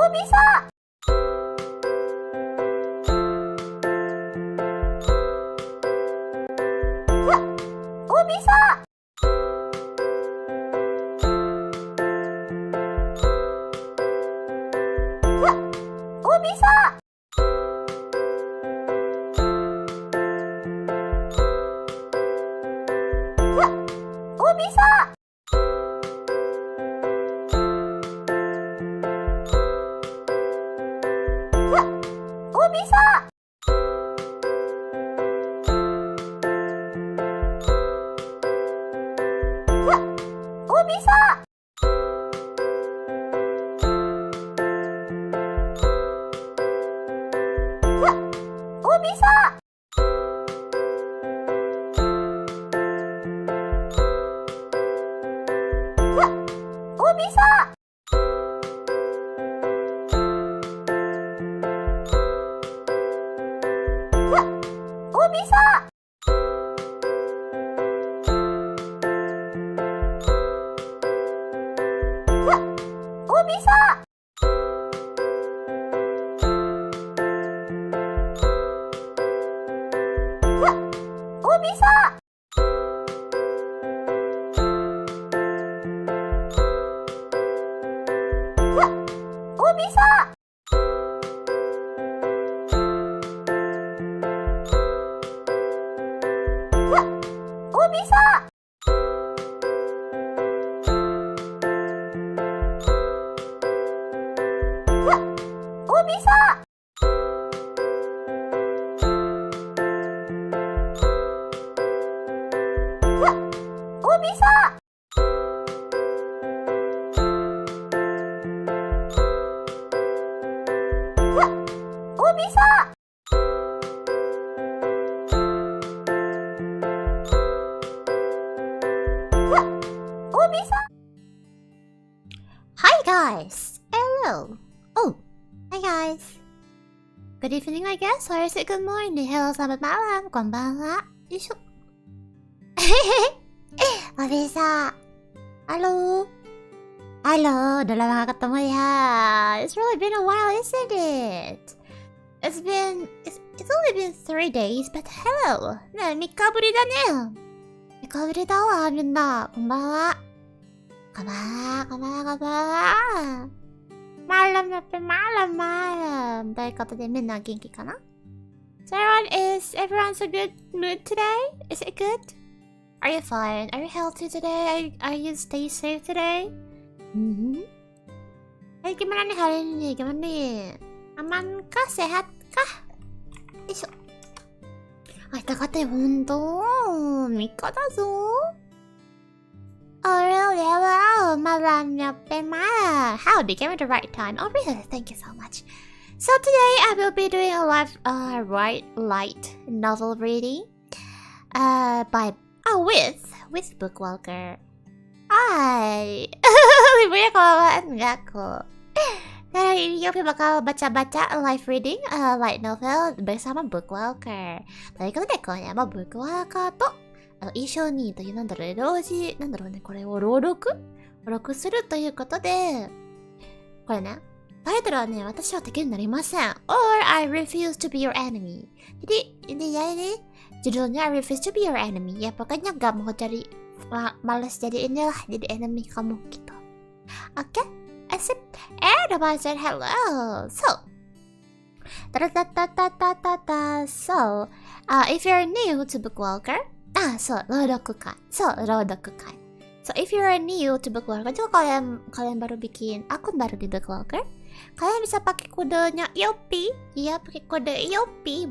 Oh bisa. Ya. Oh bisa. Ya. Oh bisa. Ya. Oh bisa. Oh bisa. Ya. Oh bisa. Ya. Oh bisa. Ya. Oh bisa. Ya. Oh bisa. Ya. Oh bisa. Ya. Oh bisa. Ya. Oh bisa. Ya. Oh bisa. Ya. Oh bisa. Ya. Oh bisa. Ya. Oh bisa. Ya. Oh bisa. Hi guys. Hello. Oh, hi guys. Good evening, I guess. Or is it good morning? Hello, selamat malam. Konbanwa. Yusho. Oh bisa. Halo. Halo, udah lama gak ketemu ya. It's really been a while, isn't it? It's only been 3 days, but hello. ねえ、3日ぶりだね。3日ぶりだわ、みんな。こんばんは。こんばんは、こんばんは、こんばんは。malam, malam. ということで、みんな元気かな？ So is everyone's a good mood today? Is it good? Are you fine? Are you healthy today? Are you stay safe today? Gimana nih hari ini? Gimana nih? Aman kah? Sehat kah? Iso. 明日かてほんと3日だぞ。Oh really? Wow, malam yapemara. How they came at the right time. Oh really? Thank you so much. So today I will be doing a live light novel reading with Bookwalker. Hai. Ibunya kelamaan nggak kok. Hari ini Yofi bakal baca-baca live reading light novel bersama Bookwalker. ということで今夜も Bookwalker と一緒にという同時これを朗読するということで、これね、タイトルはね、私は敵になりません。Or I refuse to be your enemy. Jadi intinya ini judulnya I refuse to be your enemy. Ya pokoknya gak mau males jadi inilah, jadi enemy kamu gitu. Oke, asik. And I said hello. So, so, if you're new to Bookwalker, so, 朗読会. So, if you're new to Bookwalker, juga kalian baru bikin akun baru di Bookwalker, kalian bisa pakai kodenya IOFI. Iya, pakai kode IOFI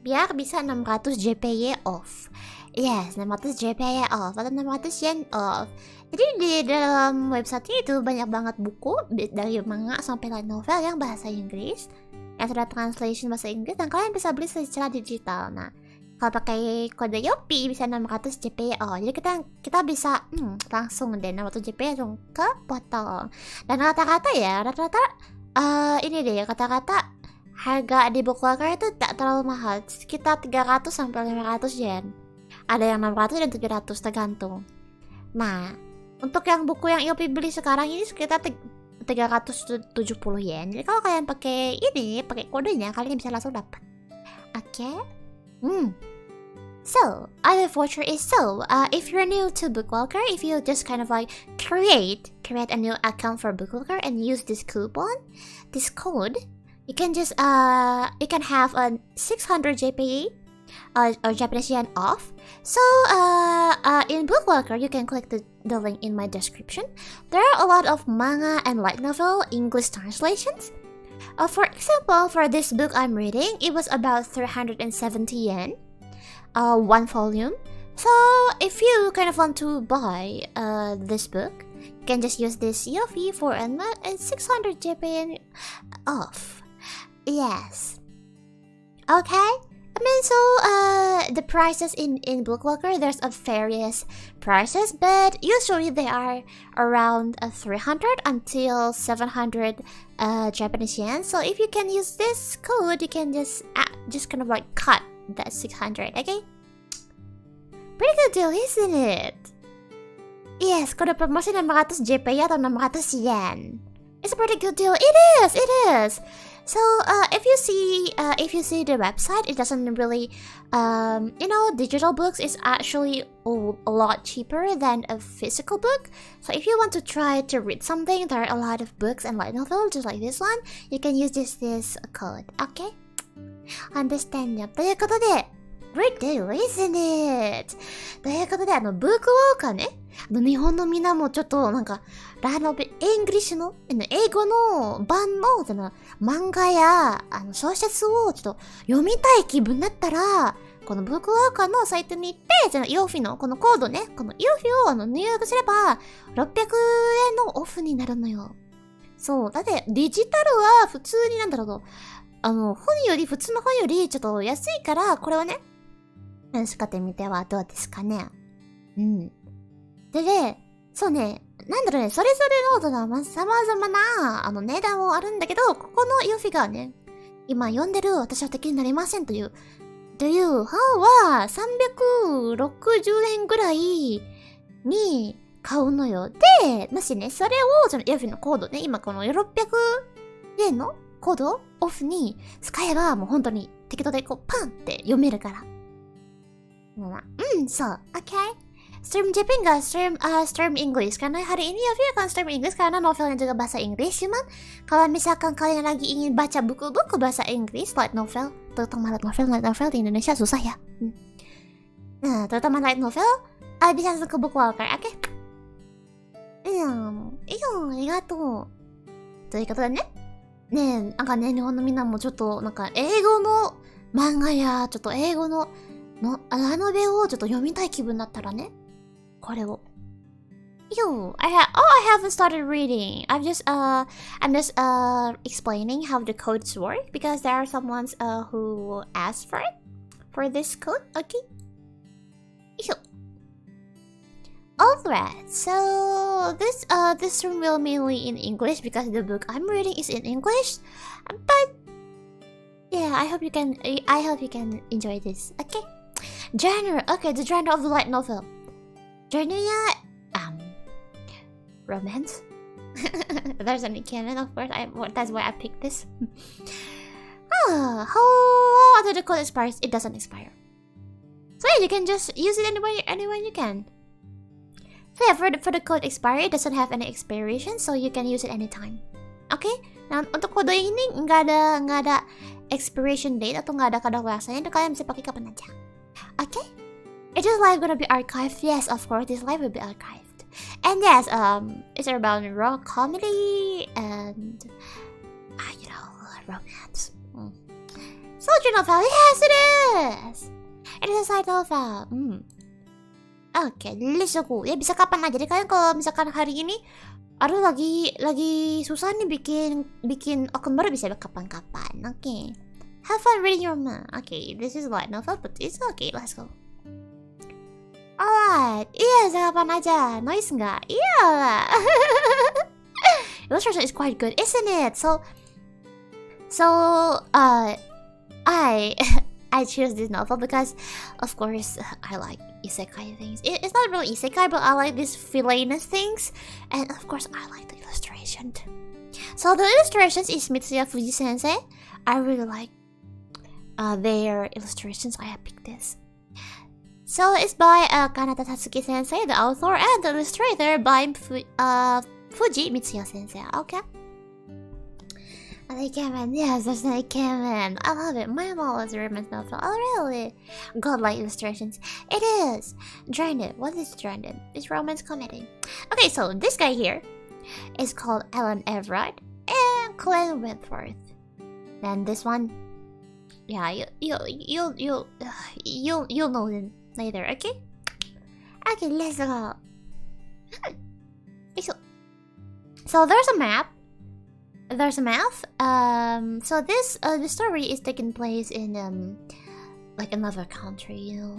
biar bisa 600 JPY off. Yes, 600 JPY off atau 600 yen off. Jadi di dalam website itu banyak banget buku dari manga sampai light novel yang bahasa Inggris, yang sudah translation bahasa Inggris, dan kalian bisa beli secara digital. Nah, kalau pakai kode IOFI bisa 600 JPY off. Jadi kita bisa langsung deh 600 JPY langsung ke potong. Dan rata-rata ini deh kata-kata harga di Bookwalker itu tak terlalu mahal, sekitar 300 sampai 500 yen. Ada yang 600 dan 700 tergantung. Nah, untuk yang buku yang IOFI beli sekarang ini sekitar 370 yen. Jadi kalau kalian pakai kodenya, kalian bisa langsung dapat. Okay? So, other voucher is if you're new to Bookwalker, if you just kind of like create a new account for Bookwalker and use this code, you can just you can have a 600 JPY or Japanese yen off. So in Bookwalker, you can click the link in my description. There are a lot of manga and light novel English translations. For example, for this book I'm reading, it was about 370 yen, one volume. So if you kind of want to buy this book, you can just use this IOFI for and 600 JPY off. Yes. Okay. I mean, so the prices in Bookwalker, there's a various prices, but usually they are around 300 until 700 Japanese yen. So if you can use this code, you can just kind of like cut that 600. Okay. Pretty good deal, isn't it? Yes, kode promosi 600 JPY atau 600 yen. It's a pretty good deal. It is. So if you see the website, it doesn't really digital books is actually a lot cheaper than a physical book. So if you want to try to read something, there are a lot of books and light novels just like this one. You can use this code. Okay? Understand ya? ということで、Great deal, isn't it? ということで、ブックウォーカーね。日本のみんなもちょっとなんか、イングリッシュの、英語の版の、漫画や、小説をちょっと読みたい気分だったら、このブックウォーカーのサイトに行って、イオフィのこのコードね、このイオフィを入力すれば、600円のオフになるのよ。そう。だって、デジタルは普通に普通の本よりちょっと安いから、これをね、使ってみてはどうですかね。で、そうね、それぞれの様々な値段もあるんだけど、ここのイオフィがね、今読んでる私は敵になりませんという本は360円ぐらいに買うのよ。で、もしね、それをイオフィのコードね、今この600円のコードオフに使えばもう本当に適当でこうパンって読めるから。So, okay. Stream Jepang nggak stream English karena hari ini Yofi akan stream English karena novelnya juga bahasa Inggris. Cuman kalau misalkan kalian lagi ingin baca buku-buku bahasa Inggris, light novel, terutama light novel di Indonesia susah ya. Nah, terutama light novel, bisa langsung ke Bookwalker, oke? Iya, ありがとう。ということでね。ねえ、なんかね、日本のみんなもちょっとなんか英語の漫画やちょっと英語のラノベをちょっと読みたい気分だったらね、これを。I haven't started reading. I'm just explaining how the codes work because there are someone who asked for this code. Okay. Alright, so this room will mainly in English because the book I'm reading is in English, but yeah, I hope you can enjoy this. Okay. Genre. Okay, the genre of the light novel. Genre-nya romance. There's any canon, of course. That's why I picked this. How after the code expires, it doesn't expire. So yeah, you can just use it anywhere you can. So yeah, for the code expiry, it doesn't have any expiration, so you can use it anytime. Okay? Nah, untuk kode ini nggak ada expiration date atau nggak ada kadaluarsanya, kalian bisa pakai kapan aja. Okay? Is this live gonna be archived? Yes, of course, this live will be archived. And yes, it's about raw comedy and romance. Soldier novel, yes it is! It is a side novel. Oke, let's go. Ya bisa kapan aja. Jadi kalian kalau misalkan hari ini lagi susah nih bikin akun baru bisa kapan-kapan. Oke. Have fun reading your manga. Okay, this is light novel, but it's okay. Let's go. Alright. Iya, kapan aja. Noise nggak? Iya. Illustration is quite good, isn't it? So I choose this novel because, of course, I like isekai things. It's not really isekai, but I like these villainous things, and of course, I like the illustration too. So the illustrations is Mitsuya Fuji sensei. I really like their illustrations. I have picked this. So it's by Kanata Satsuki sensei, the author, and the illustrator by Fuji Mitsuya sensei. Okay. An Ikemen, yes, there's an Ikemen. I love it. My mom was a romance novel. Oh, really? Godlike illustrations. It is. Jajanin. What is Jajanin? It's romance comedy. Okay, so this guy here is called Alan Everett and Glenn Wentworth. And this one, yeah, you'll know them later. Okay. Okay, let's go. So there's a map. There's a map. So this the story is taking place in like another country, you know.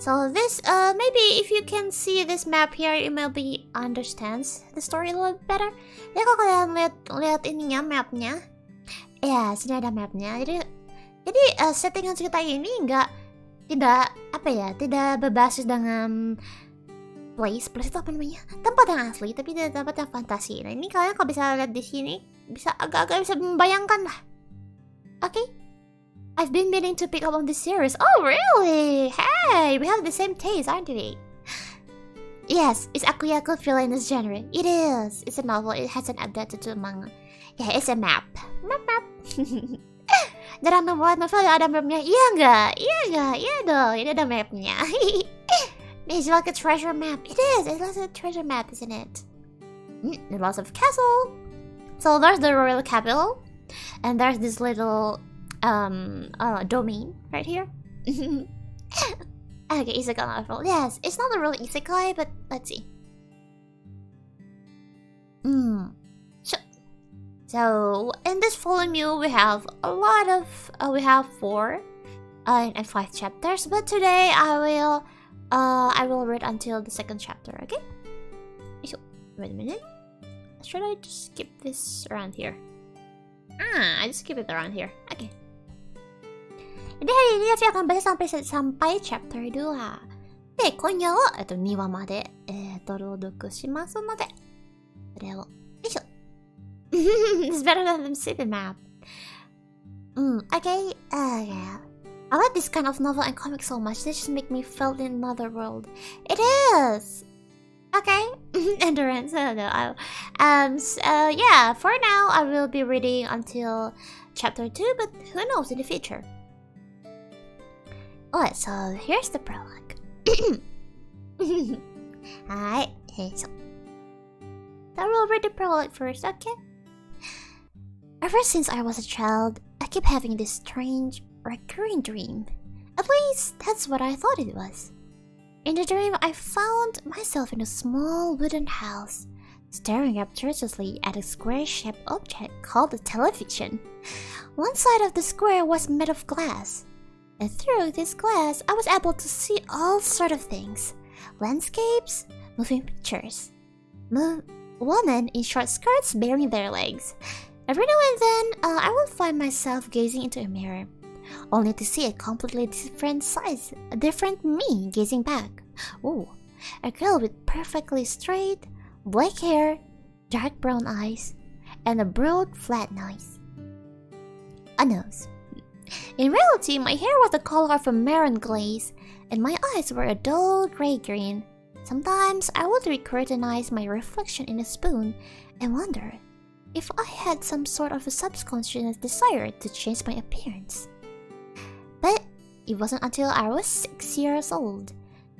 So this maybe if you can see this map here, you maybe understands the story a little better. Jadi kalau kalian lihat ininya mapnya, ya sini ada mapnya. Jadi settingan cerita ini tidak berbasis dengan place itu apa namanya? Tempat yang asli, tapi tempat yang fantasi. Nah ini kalian kalau bisa lihat di sini, bisa agak-agak bisa membayangkan lah. Okay? I've been meaning to pick up on this series. Oh really? Hey, we have the same taste, aren't we? Yes, it's Akuyaku feel in this genre. It is. It's a novel. It hasn't adapted to a manga. Yeah, it's a map. Map. Jarang nemu novel yang ada mapnya. Iya nggak? Iya dong. Ini ada mapnya. It's like a treasure map. It is. It's like a treasure map, isn't it? There's lots of castle. So there's the royal capital, and there's this little domain right here. Okay, isekai novel. Yes, it's not a real isekai, but let's see. So in this volume, we have a lot of we have 4 and 5 chapters. But today I will read until the 2nd chapter. Okay. So wait a minute. Should I just skip this around here? I just skip it around here. Okay. Jadi hari ini Afi akan baca sampai chapter 2. で、今夜は2話まで朗読しますので、それをよいしょ。It's better than the city map. Okay. Yeah. I like this kind of novel and comic so much. They just make me feel in another world. It is. Okay. Endurance. Yeah. For now, I will be reading until chapter 2, but who knows in the future. Alright, so here's the prologue. Alright, so I will read the prologue first, okay? Ever since I was a child, I keep having this strange, recurring dream. At least, that's what I thought it was. In the dream, I found myself in a small wooden house, staring rapturously at a square-shaped object called a television. One side of the square was made of glass, and through this glass, I was able to see all sorts of things. Landscapes, moving pictures, women in short skirts bearing their legs. Every now and then, I would find myself gazing into a mirror, only to see a completely different size, a different me gazing back. Ooh, a girl with perfectly straight, black hair, dark brown eyes, and a broad, flat nose. A nose. In reality, my hair was the color of a maroon glaze, and my eyes were a dull gray-green. Sometimes I would recognize my reflection in a spoon and wonder if I had some sort of a subconscious desire to change my appearance. But it wasn't until I was 6 years old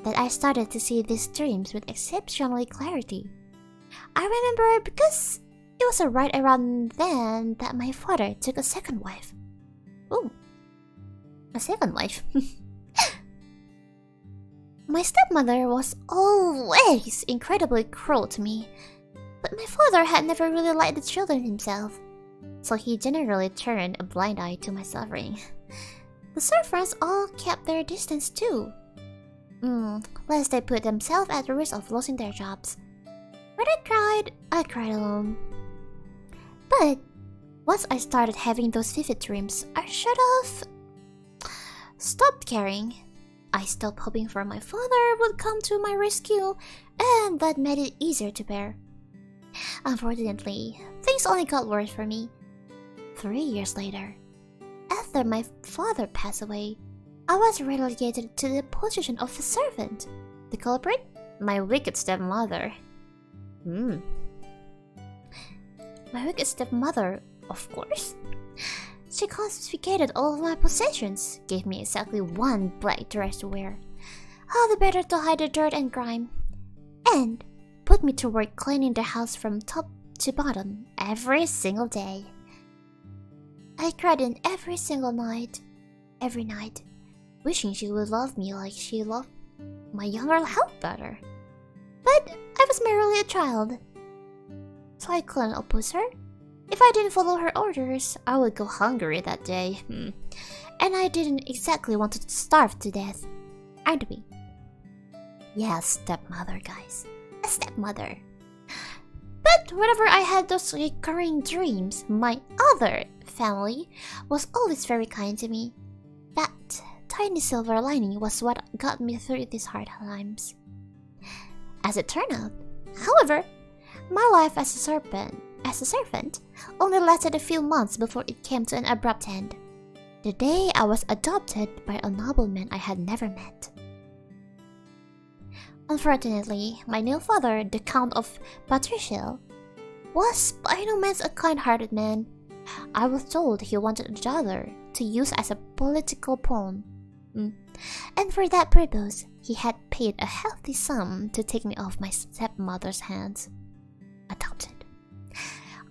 that I started to see these dreams with exceptional clarity. I remember because it was right around then that my father took a second wife. Ooh, a second wife. My stepmother was always incredibly cruel to me, but my father had never really liked the children himself, so he generally turned a blind eye to my suffering. The servants all kept their distance too, lest they put themselves at risk of losing their jobs. When I cried alone. But once I started having those vivid dreams, I should have stopped caring. I stopped hoping for my father would come to my rescue, and that made it easier to bear. Unfortunately, things things only got worse for me. 3 years later, after my father passed away, I was relegated to the position of a servant. The culprit? My wicked stepmother. My wicked stepmother, of course. She confiscated all of my possessions, gave me exactly one black dress to wear, all the better to hide the dirt and grime, and put me to work cleaning the house from top to bottom every single day. I cried in every single night, every night, wishing she would love me like she loved my younger half brother. But I was merely a child, so I couldn't oppose her. If I didn't follow her orders, I would go hungry that day. And I didn't exactly want to starve to death, aren't we? Yeah, stepmother, guys. A stepmother. But whenever I had those recurring dreams, my other family was always very kind to me. That tiny silver lining was what got me through these hard times. As it turned out, however, my life as a servant only lasted a few months before it came to an abrupt end. The day I was adopted by a nobleman I had never met. Unfortunately, my new father, the Count of Patriciel, was by no means a kind-hearted man. I was told he wanted a daughter to use as a political pawn. And for that purpose, he had paid a hefty sum to take me off my stepmother's hands. Adopted.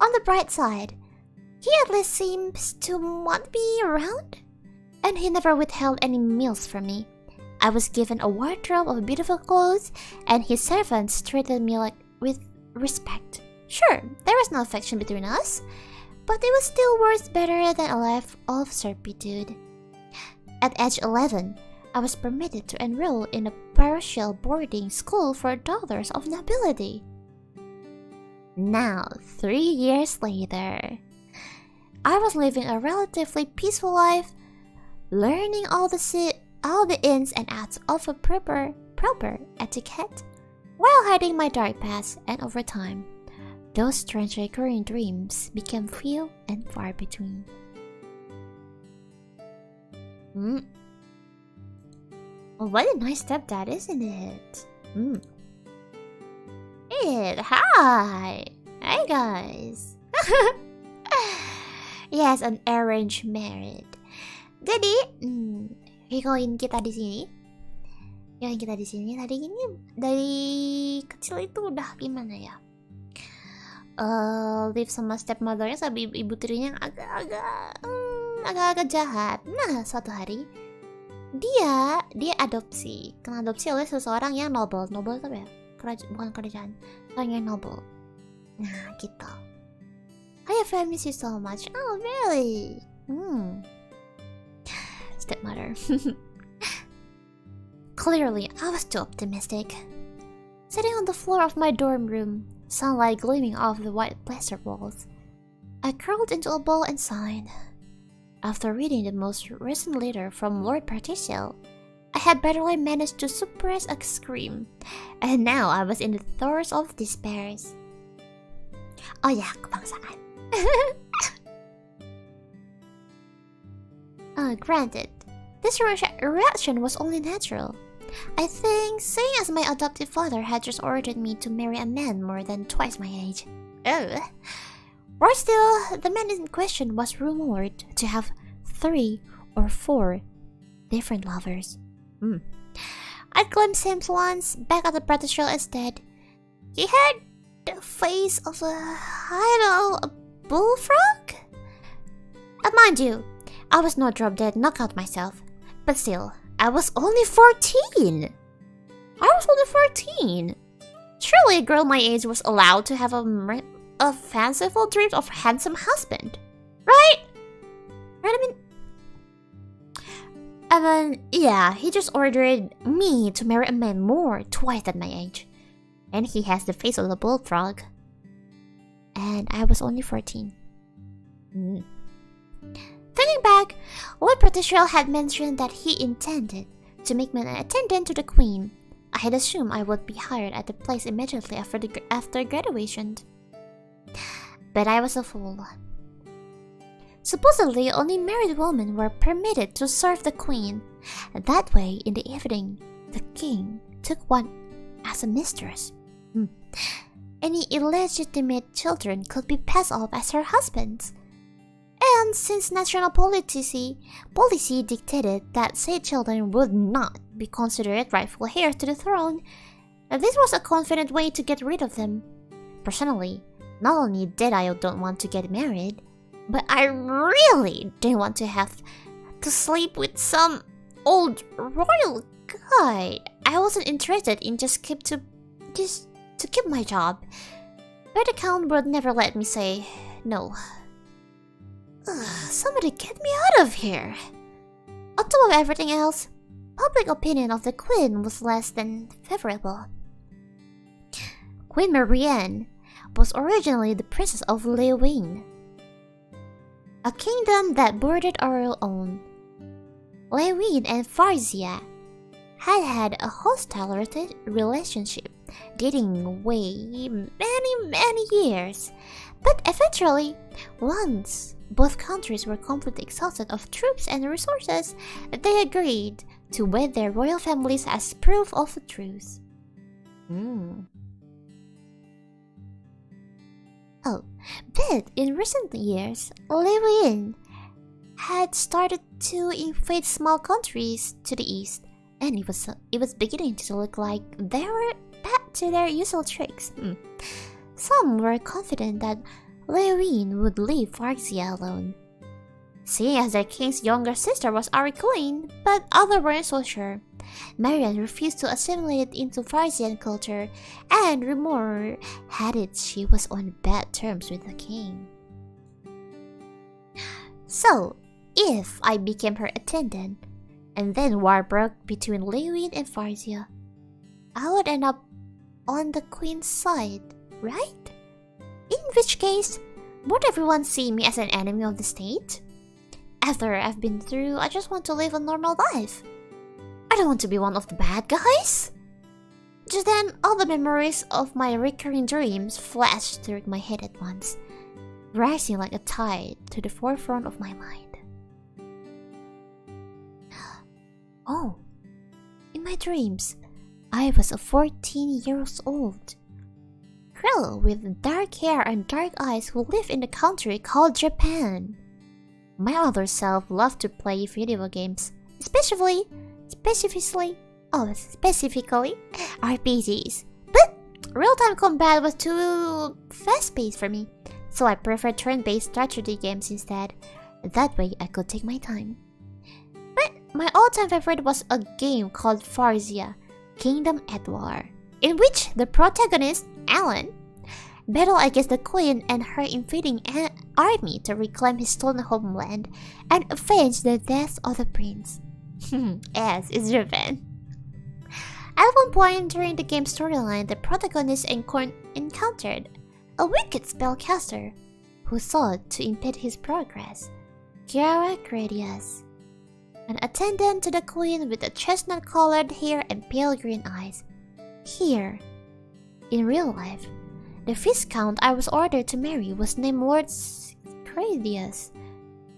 On the bright side, he at least seems to want me around, and he never withheld any meals from me. I was given a wardrobe of beautiful clothes, and his servants treated me with respect. Sure, there was no affection between us, but it was still worth better than a life of servitude. At age 11, I was permitted to enroll in a parochial boarding school for daughters of nobility. Now, 3 years later, I was living a relatively peaceful life, learning all the ins and outs of a proper etiquette, while hiding my dark past, and over time, those strange recurring dreams became few and far between. Oh, what a nice stepdad, isn't it? Hi! Hi guys! Yes, an arranged marriage. Jadi, heroin kita di sini. Tadi ini dari kecil itu udah gimana ya? Live sama stepmothernya sama ibu tirinya agak-agak jahat. Nah, suatu hari dia adopsi. Kena adopsi oleh seseorang yang noble itu apa ya? Bukan kerajaan, orang yang noble. Nah, gitu. I have miss you so much. Oh, really? Stepmother. Clearly, I was too optimistic. Sitting on the floor of my dorm room, sunlight gleaming off the white plaster walls, I curled into a ball and sighed. After reading the most recent letter from Lord Patriciel, I had barely managed to suppress a scream, and now I was in the throes of despair. Oh yeah, kebangsaan. Granted, this reaction was only natural. I think, seeing as my adoptive father had just ordered me to marry a man more than twice my age. Or still, the man in question was rumored to have 3 or 4 different lovers. I glimpsed him once back at the Patriciel estate. He had the face of a bullfrog? Mind you, I was not drop-dead knockout myself, but still, I was only 14! Surely a girl my age was allowed to have a fanciful dreams of a handsome husband, right? And then, yeah, he just ordered me to marry a man twice than my age. And he has the face of the bullfrog. And I was only 14. Thinking back, Lord Patriciel had mentioned that he intended to make me an attendant to the Queen. I had assumed I would be hired at the place immediately after graduation. But I was a fool. Supposedly, only married women were permitted to serve the queen. That way, in the evening, the king took one as a mistress. Any illegitimate children could be passed off as her husbands. And since national policy dictated that said children would not be considered rightful heirs to the throne, this was a convenient way to get rid of them. Personally, not only did I don't want to get married, but I really didn't want to have to sleep with some old royal guy. I wasn't interested in just to keep my job. But the count would never let me say no. Somebody get me out of here. On top of everything else, public opinion of the queen was less than favorable. Queen Marianne was originally the princess of Lewin, a kingdom that bordered our own. Lewin and Farzia had a hostile relationship dating way many years. But eventually, once both countries were completely exhausted of troops and resources, they agreed to wed their royal families as proof of the truce. Oh, but in recent years, Lewin had started to invade small countries to the east, and it was beginning to look like they were back to their usual tricks. Some were confident that Lewin would leave Farzia alone, seeing as their king's younger sister was our queen, but others weren't so sure. Marianne refused to assimilate into Farsian culture, and rumor had it she was on bad terms with the king. So, if I became her attendant, and then war broke between Lewin and Farzia, I would end up on the queen's side, right? In which case, would everyone see me as an enemy of the state? After I've been through, I just want to live a normal life. I don't want to be one of the bad guys. Just then, all the memories of my recurring dreams flashed through my head at once, rising like a tide to the forefront of my mind. Oh, in my dreams, I was a 14-year-old girl with dark hair and dark eyes who lived in a country called Japan. My other self loved to play video games, specifically RPGs. But real-time combat was too fast-paced for me, so I preferred turn-based strategy games instead. That way I could take my time. But my all-time favorite was a game called Farzia, Kingdom at War, in which the protagonist, Alan, battled against the queen and her invading army to reclaim his stolen homeland and avenge the death of the prince. Yes, it's Japan. At one point during the game's storyline, the protagonist encountered a wicked spellcaster who sought to impede his progress, Kiara Gradius, an attendant to the queen with a chestnut-colored hair and pale green eyes. Here, in real life, the viscount I was ordered to marry was named Lord Gradius,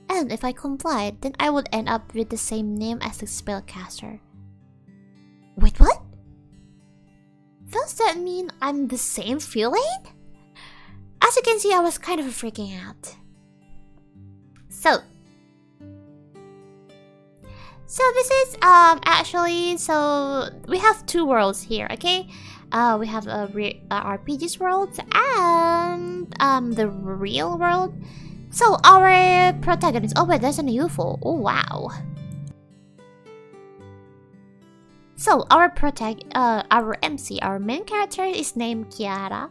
and if I complied, then I would end up with the same name as the spellcaster. Wait, what? Does that mean I'm the same feeling? As you can see, I was kind of freaking out. So this is actually, so we have two worlds here, okay? We have a RPG's world and the real world. So our protagonist, oh wait, there's an UFO. Oh wow. So our MC, our main character is named Kiara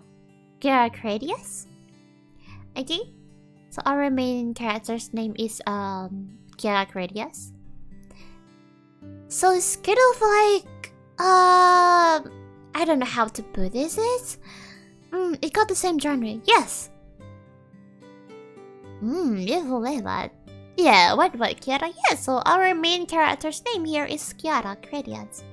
Cradius. Okay, so our main character's name is Kiara Cradius. So it's kind of like I don't know how to put this. It got the same genre. Yes. Beautiful that. Yeah, what Kiara? Yeah, so our main character's name here is Kiara Cradius.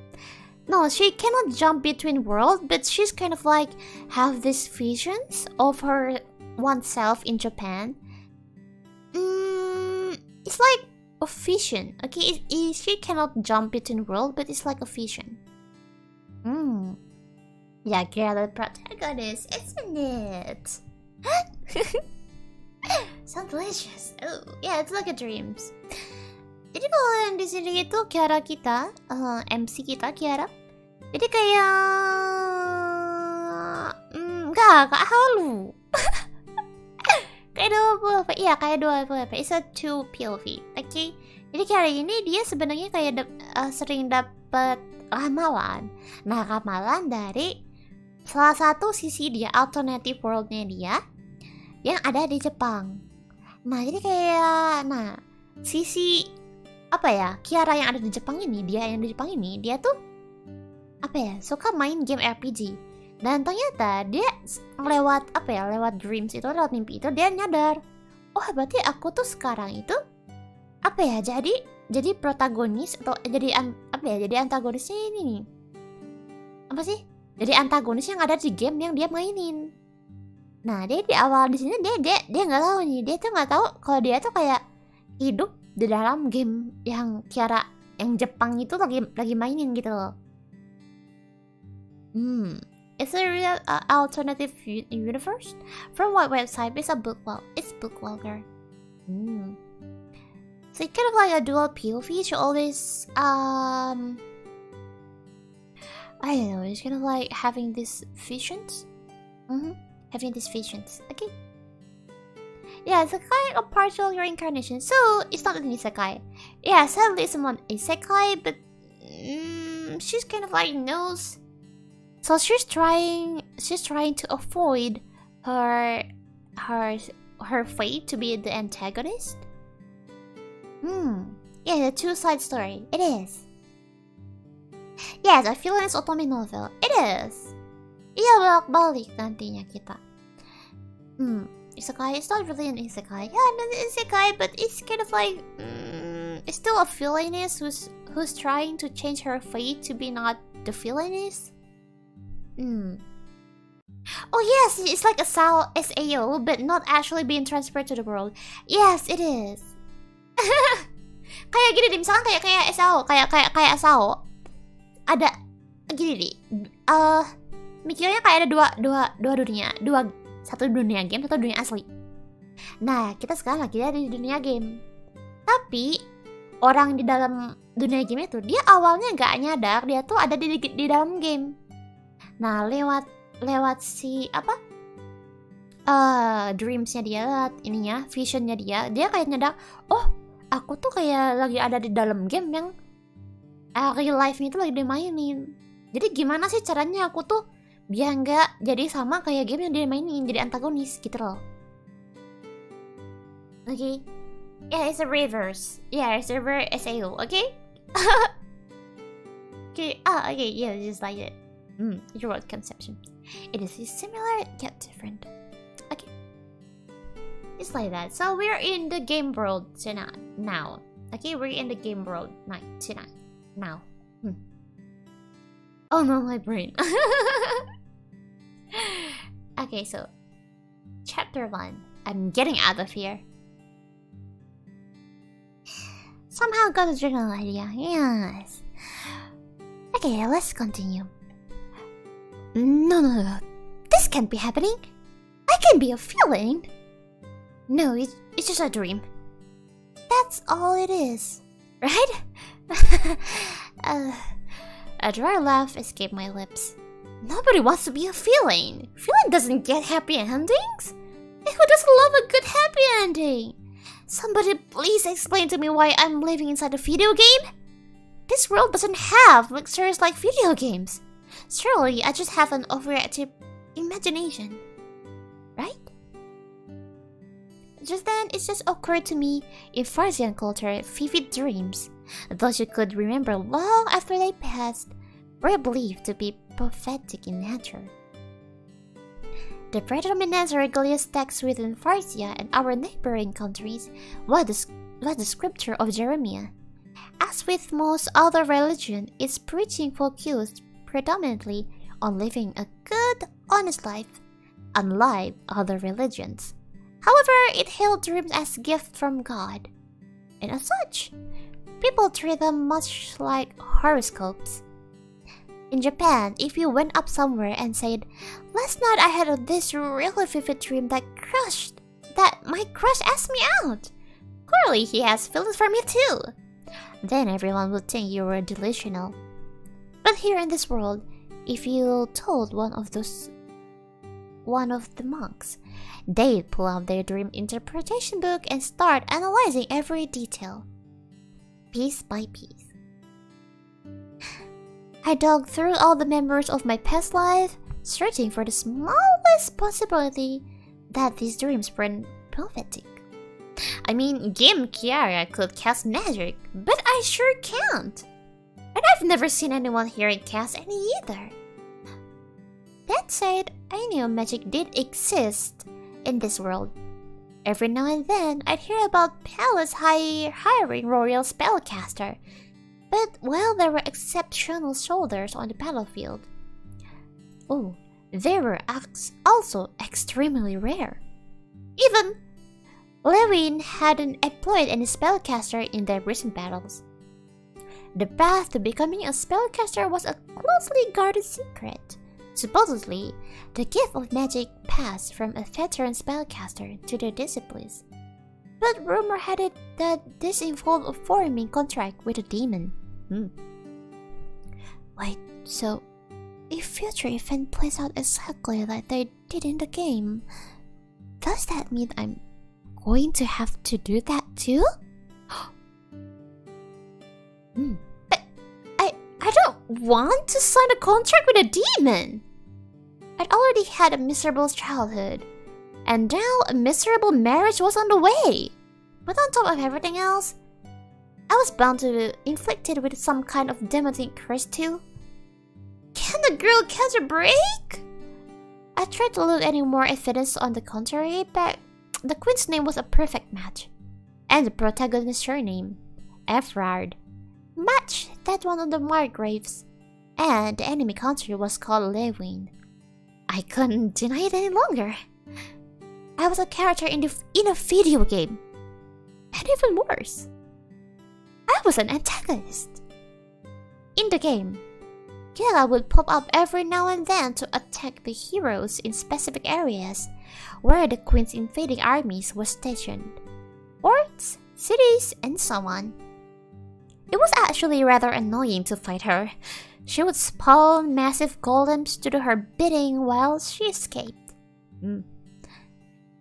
No, she cannot jump between worlds, but she's kind of like have these visions of her oneself in Japan, it's like a vision. Okay, she cannot jump between worlds, but it's like a vision. Yeah, girl, the protagonist, isn't it? So delicious. Oh, yeah, it's like a dreams. Jadi kalau yang di sini itu Kiara kita, MC kita Kiara. Jadi kayak enggak halu. Kayak 20 iya kayak 20 it's a 2 POV. Okay. Jadi Kiara ini dia sebenarnya kayak sering dapat ramalan. Nah, ramalan dari salah satu sisi dia, alternative world-nya dia yang ada di Jepang. Nah, jadi kayak sisi apa ya, Kiara yang ada di Jepang ini, dia yang di Jepang ini, dia tuh apa ya, suka main game RPG. Dan ternyata dia lewat dreams itu, lewat mimpi itu dia nyadar, oh berarti aku tuh sekarang itu apa ya, jadi protagonis atau jadi antagonisnya ini nih. Apa sih? Jadi antagonis yang ada di game yang dia mainin. Nah, dia di awal di sini dia nggak tahu nih, dia tuh nggak tahu kalau dia tuh kayak hidup di dalam game yang Kiara yang Jepang itu lagi mainin gitu loh. It's a real alternative universe. From what website? It's Bookwalker. So it's kind of like a dual POV. She always I don't know. It's kind of like having these visions. Having these visions. Okay. Yeah, it's a kind of partial reincarnation. So it's not an isekai. Yeah, sadly it's not isekai, but she's kind of like knows. So she's trying to avoid her fate to be the antagonist. Yeah, the two-side story. It is. Yes, I feel it's otome novel. It is. Iya, bolak-balik nantinya kita. Isekai, it's not really an isekai. Yeah, not an isekai, but it's kind of like it's still a villainess who's trying to change her fate to be not the villainess. Oh yes, it's like a SAO, but not actually being transferred to the world. Yes, it is. Kayak gini deh, misalkan kayak SAO, kayak SAO. Ada gini deh. Mikirnya kayak ada dua dunia, satu dunia game, satu dunia asli. Nah, kita sekarang lagi ada di dunia game. Tapi orang di dalam dunia game itu dia awalnya nggak nyadar dia tuh ada di dalam game. Nah, lewat si dreamsnya dia, ininya, visionnya dia kayak nyadar, oh aku tuh kayak lagi ada di dalam game yang real life-nya itu lagi dimainin. Jadi gimana sih caranya aku tuh biar nggak jadi sama kayak game yang dia mainin, jadi antagonis gitu loh. Okay. Yeah, it's a reverse. Yeah, it's a reverse SAO, okay? Okay, okay, yeah, just like it. Your word conception. It is similar yet different. Okay. It's like that. So we're in the game world tonight. Now. Okay, we're in the game world tonight. Now. Oh no, my brain. Okay, so Chapter 1. I'm getting out of here. Somehow got a general idea. Yes. Okay, let's continue. No. This can't be happening. I can be a feeling. No, it's just a dream. That's all it is, right? A dry laugh escaped my lips. Nobody wants to be a feeling. Feeling doesn't get happy endings. And who doesn't love a good happy ending? Somebody please explain to me why I'm living inside a video game? This world doesn't have luxuries like video games. Surely I just have an overactive imagination, right? Just then, it just occurred to me, in Farsian culture, vivid dreams, those you could remember long after they passed, were believed to be prophetic in nature. The predominant religious text within Farsia and our neighboring countries was the scripture of Jeremiah. As with most other religions, its preaching focused predominantly on living a good, honest life, unlike other religions. However, it hailed dreams as gifts from God, and as such, people treat them much like horoscopes. In Japan, if you went up somewhere and said, "Last night I had this really vivid dream that my crush asked me out. Clearly he has feelings for me too," then everyone would think you were delusional. But here in this world, if you told one of the monks, they'd pull out their dream interpretation book and start analyzing every detail, piece by piece. I dug through all the memories of my past life, searching for the smallest possibility that these dreams weren't prophetic. I mean, Game Kiara could cast magic, but I sure can't. And I've never seen anyone here cast any either. That said, I knew magic did exist in this world. Every now and then, I'd hear about palace hiring royal spellcaster, but well, there were exceptional soldiers on the battlefield. Oh, they were also extremely rare. Even Lewin hadn't employed any spellcaster in their recent battles. The path to becoming a spellcaster was a closely guarded secret. Supposedly, the gift of magic passed from a veteran spellcaster to their disciples. But rumor had it that this involved a forming contract with a demon. Wait, so if future event plays out exactly like they did in the game, does that mean I'm going to have to do that too? But I don't want to sign a contract with a demon! I'd already had a miserable childhood, and now a miserable marriage was on the way. But on top of everything else, I was bound to be inflicted with some kind of demonic curse too. Can the girl catch a break? I tried to look any more evidence on the contrary, but the queen's name was a perfect match, and the protagonist's surname, Everard, matched that one of the Margraves, and the enemy country was called Lewin. I couldn't deny it any longer. I was a character in a video game, and even worse, I was an antagonist. In the game, Kira would pop up every now and then to attack the heroes in specific areas where the queen's invading armies were stationed, ports, cities, and so on. It was actually rather annoying to fight her. She would spawn massive golems to do her bidding while she escaped.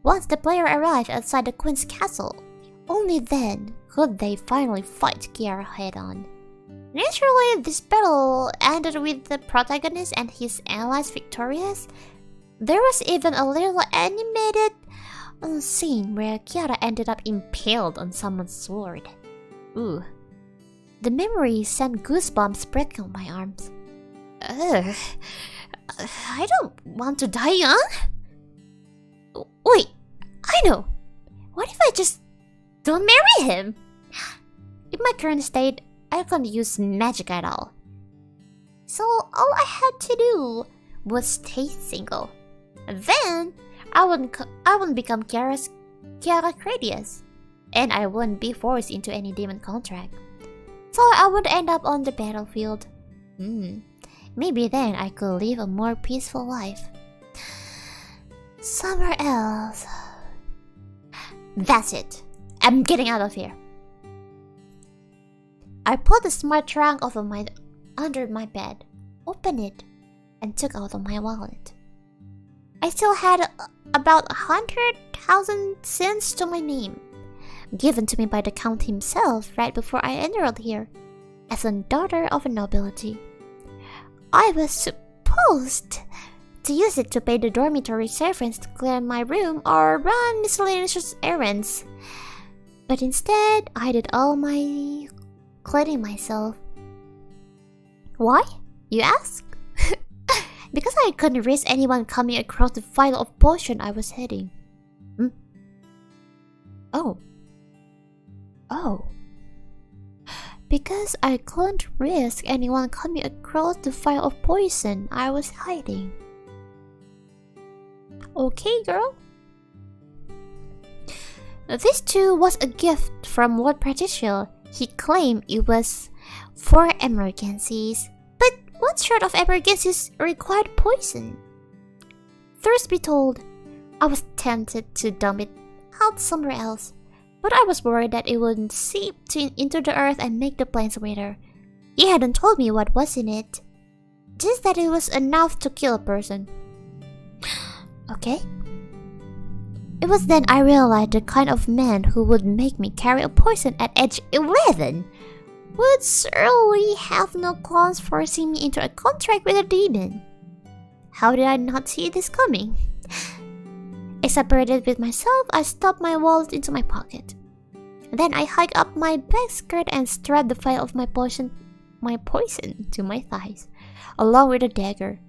Once the player arrived outside the queen's castle, only then could they finally fight Kira head-on. Naturally, this battle ended with the protagonist and his allies victorious. There was even a little animated scene where Kiara ended up impaled on someone's sword. Ooh. The memory sent goosebumps spreading on my arms. Ugh. I don't want to die young. Wait, I know. What if I just don't marry him? In my current state, I can't use magic at all. So all I had to do was stay single. Then I wouldn't become Kiara Cradius, and I wouldn't be forced into any demon contract. So I would end up on the battlefield. Maybe then I could live a more peaceful life somewhere else. That's it. I'm getting out of here. I pulled the smart trunk under my bed, opened it, and took out my wallet. I still had about 100,000 cents to my name, given to me by the count himself right before I enrolled here, as a daughter of a nobility. I was supposed to use it to pay the dormitory servants to clean my room or run miscellaneous errands, but instead I did all my cleaning myself. Why, you ask? Because I couldn't risk anyone coming across the vial of potion I was heading. Oh. Because I couldn't risk anyone coming across the vial of poison I was hiding. Okay, girl. This too was a gift from one practitioner. He claimed it was for emergencies. But what sort of emergencies required poison? Truth be told, I was tempted to dump it out somewhere else, but I was worried that it would seep into the earth and make the plants wither. He hadn't told me what was in it, just that it was enough to kill a person. Okay. It was then I realized the kind of man who would make me carry a poison at age 11 would certainly have no qualms forcing me into a contract with a demon. How did I not see this coming? Exasperated with myself, I stuffed my wallet into my pocket. Then I hiked up my back skirt and strapped the vial of my poison to my thighs, along with a dagger.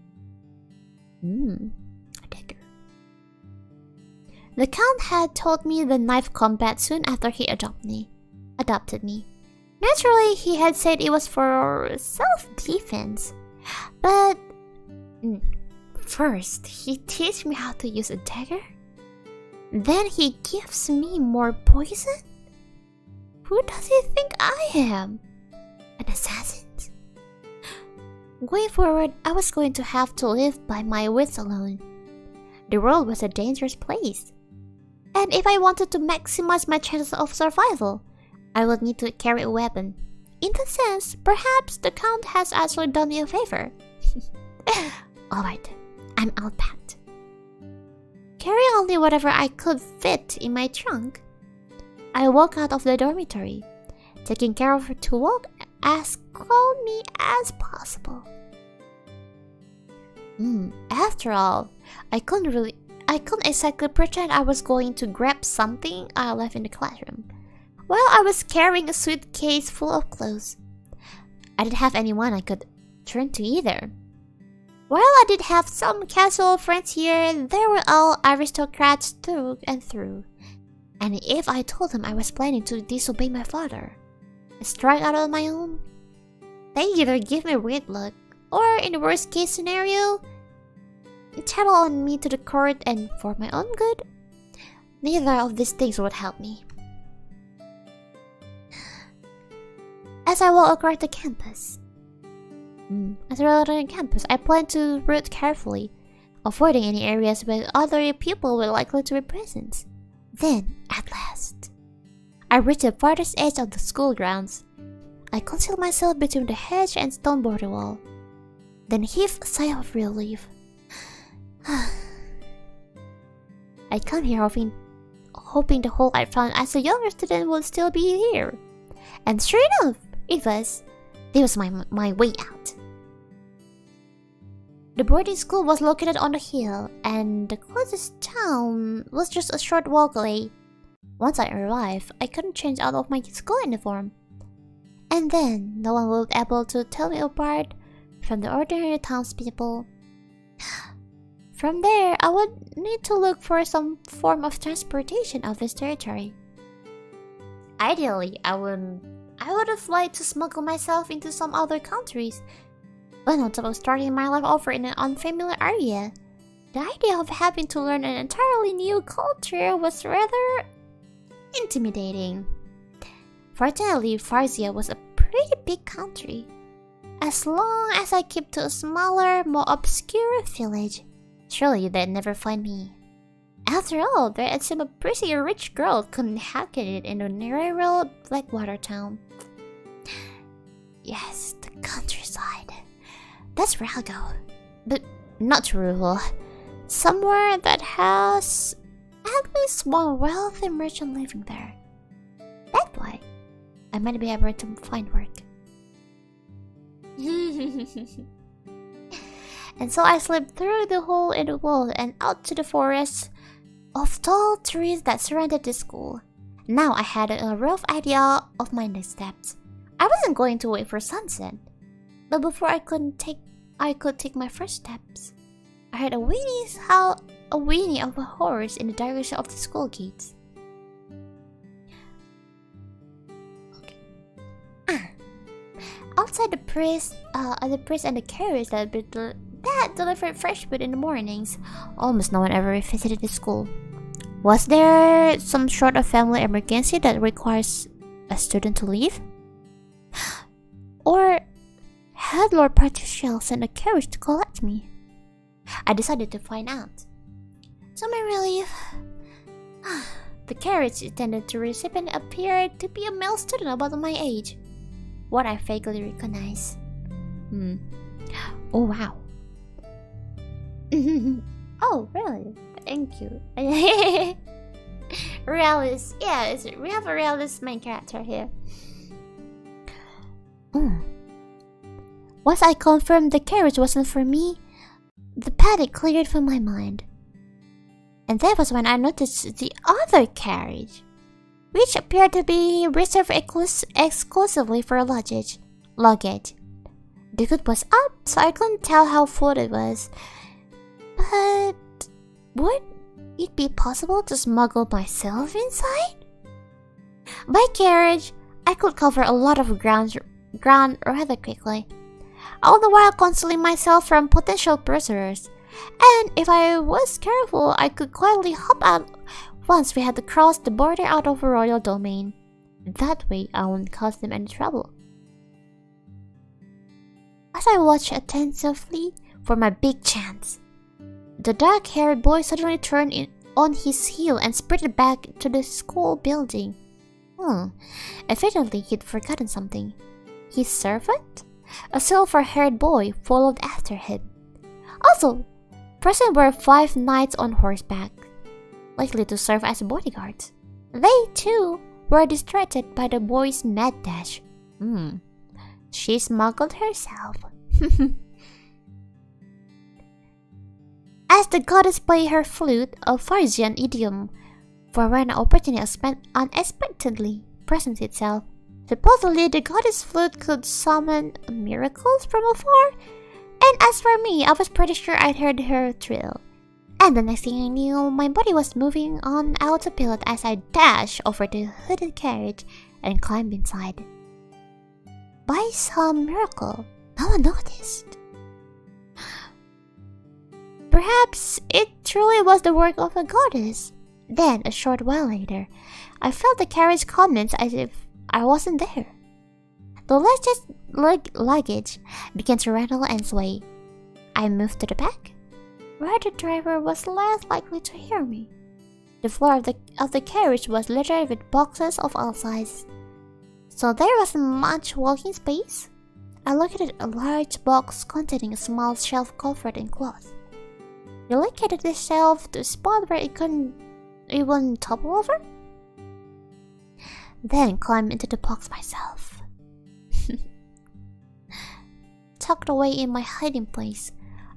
A dagger. The Count had taught me the knife combat soon after he adopted me. Naturally, he had said it was for self-defense. But first, he teaches me how to use a dagger. Then he gives me more poison? Who does he think I am? An assassin? Going forward, I was going to have to live by my wits alone. The world was a dangerous place. And if I wanted to maximize my chances of survival, I would need to carry a weapon. In that sense, perhaps the Count has actually done me a favor. Alright, I'm outpacked. Carrying only whatever I could fit in my trunk, I walked out of the dormitory, taking care of her to walk as calmly as possible. After all, I couldn't exactly pretend I was going to grab something I left in the classroom, while I was carrying a suitcase full of clothes. I didn't have anyone I could turn to either. While I did have some casual friends here, they were all aristocrats through and through. And if I told them I was planning to disobey my father, strike out on my own, they either give me weird look, or in the worst case scenario, tattle on me to the court, and for my own good, neither of these things would help me. As I walk across the campus, I plan to route carefully, avoiding any areas where other people were likely to be present. Then, at last, I reach the farthest edge of the school grounds. I conceal myself between the hedge and stone border wall, then heave a sigh of relief. I come here hoping the hole I found as a younger student would still be here. And sure enough, it was. This was my way out. The boarding school was located on the hill, and the closest town was just a short walk away. Once I arrived, I couldn't change out of my school uniform. And then, no one would be able to tell me apart from the ordinary townspeople. From there, I would need to look for some form of transportation of this territory. Ideally, I would have liked to smuggle myself into some other countries, but on top of starting my life over in an unfamiliar area, the idea of having to learn an entirely new culture was rather intimidating. Fortunately, Farzia was a pretty big country. As long as I kept to a smaller, more obscure village, surely they'd never find me. After all, there had seemed a pretty rich girl couldn't have it in a rural Blackwater town. Yes, the countryside. That's where I'll go. But not rural. Somewhere that has at least one wealthy merchant living there. That way, I might be able to find work. And so I slipped through the hole in the wall and out to the forest of tall trees that surrounded the school. Now I had a rough idea of my next steps. I wasn't going to wait for sunset, but before I could take my first steps, I heard a whinny of a horse in the direction of the school gates. Outside the priest and the carriage that Dad delivered fresh food in the mornings. Almost no one ever visited the school. Was there some sort of family emergency that requires a student to leave? Or had Lord Patricia sent a carriage to collect me? I decided to find out. To my relief, the carriage intended to recipient appeared to be a male student about my age. What I vaguely recognized. Oh wow. Oh really? Thank you. Realist, yeah, we have a realist main character here. Once I confirmed the carriage wasn't for me, the panic cleared from my mind. And that was when I noticed the other carriage, which appeared to be reserved exclusively for luggage. The hood was up, so I couldn't tell how full it was. But would it be possible to smuggle myself inside? By carriage, I could cover a lot of ground rather quickly, all the while concealing myself from potential pursuers. And if I was careful, I could quietly hop out once we had to cross the border out of a royal domain. That way, I wouldn't cause them any trouble. As I watched attentively for my big chance, the dark-haired boy suddenly turned on his heel and sprinted back to the school building. Evidently, he'd forgotten something. His servant, a silver-haired boy, followed after him. Also, present were 5 knights on horseback, likely to serve as bodyguards. They, too, were distracted by the boy's mad dash. She smuggled herself. As the goddess played her flute, a Frisian idiom for when an opportunity unexpectedly presents itself. Supposedly, the goddess flute could summon miracles from afar, and as for me, I was pretty sure I'd heard her trill. And the next thing I knew, my body was moving on autopilot as I dashed over the hooded carriage and climbed inside. By some miracle, no one noticed. Perhaps it truly was the work of a goddess. Then, a short while later, I felt the carriage comments as if I wasn't there. The luggage began to rattle and sway. I moved to the back, where the driver was less likely to hear me. The floor of the carriage was littered with boxes of all sizes, so there wasn't much walking space. I located a large box containing a small shelf covered in cloth. Relocated the shelf to a spot where it couldn't even topple over. Then climbed into the box myself. Tucked away in my hiding place,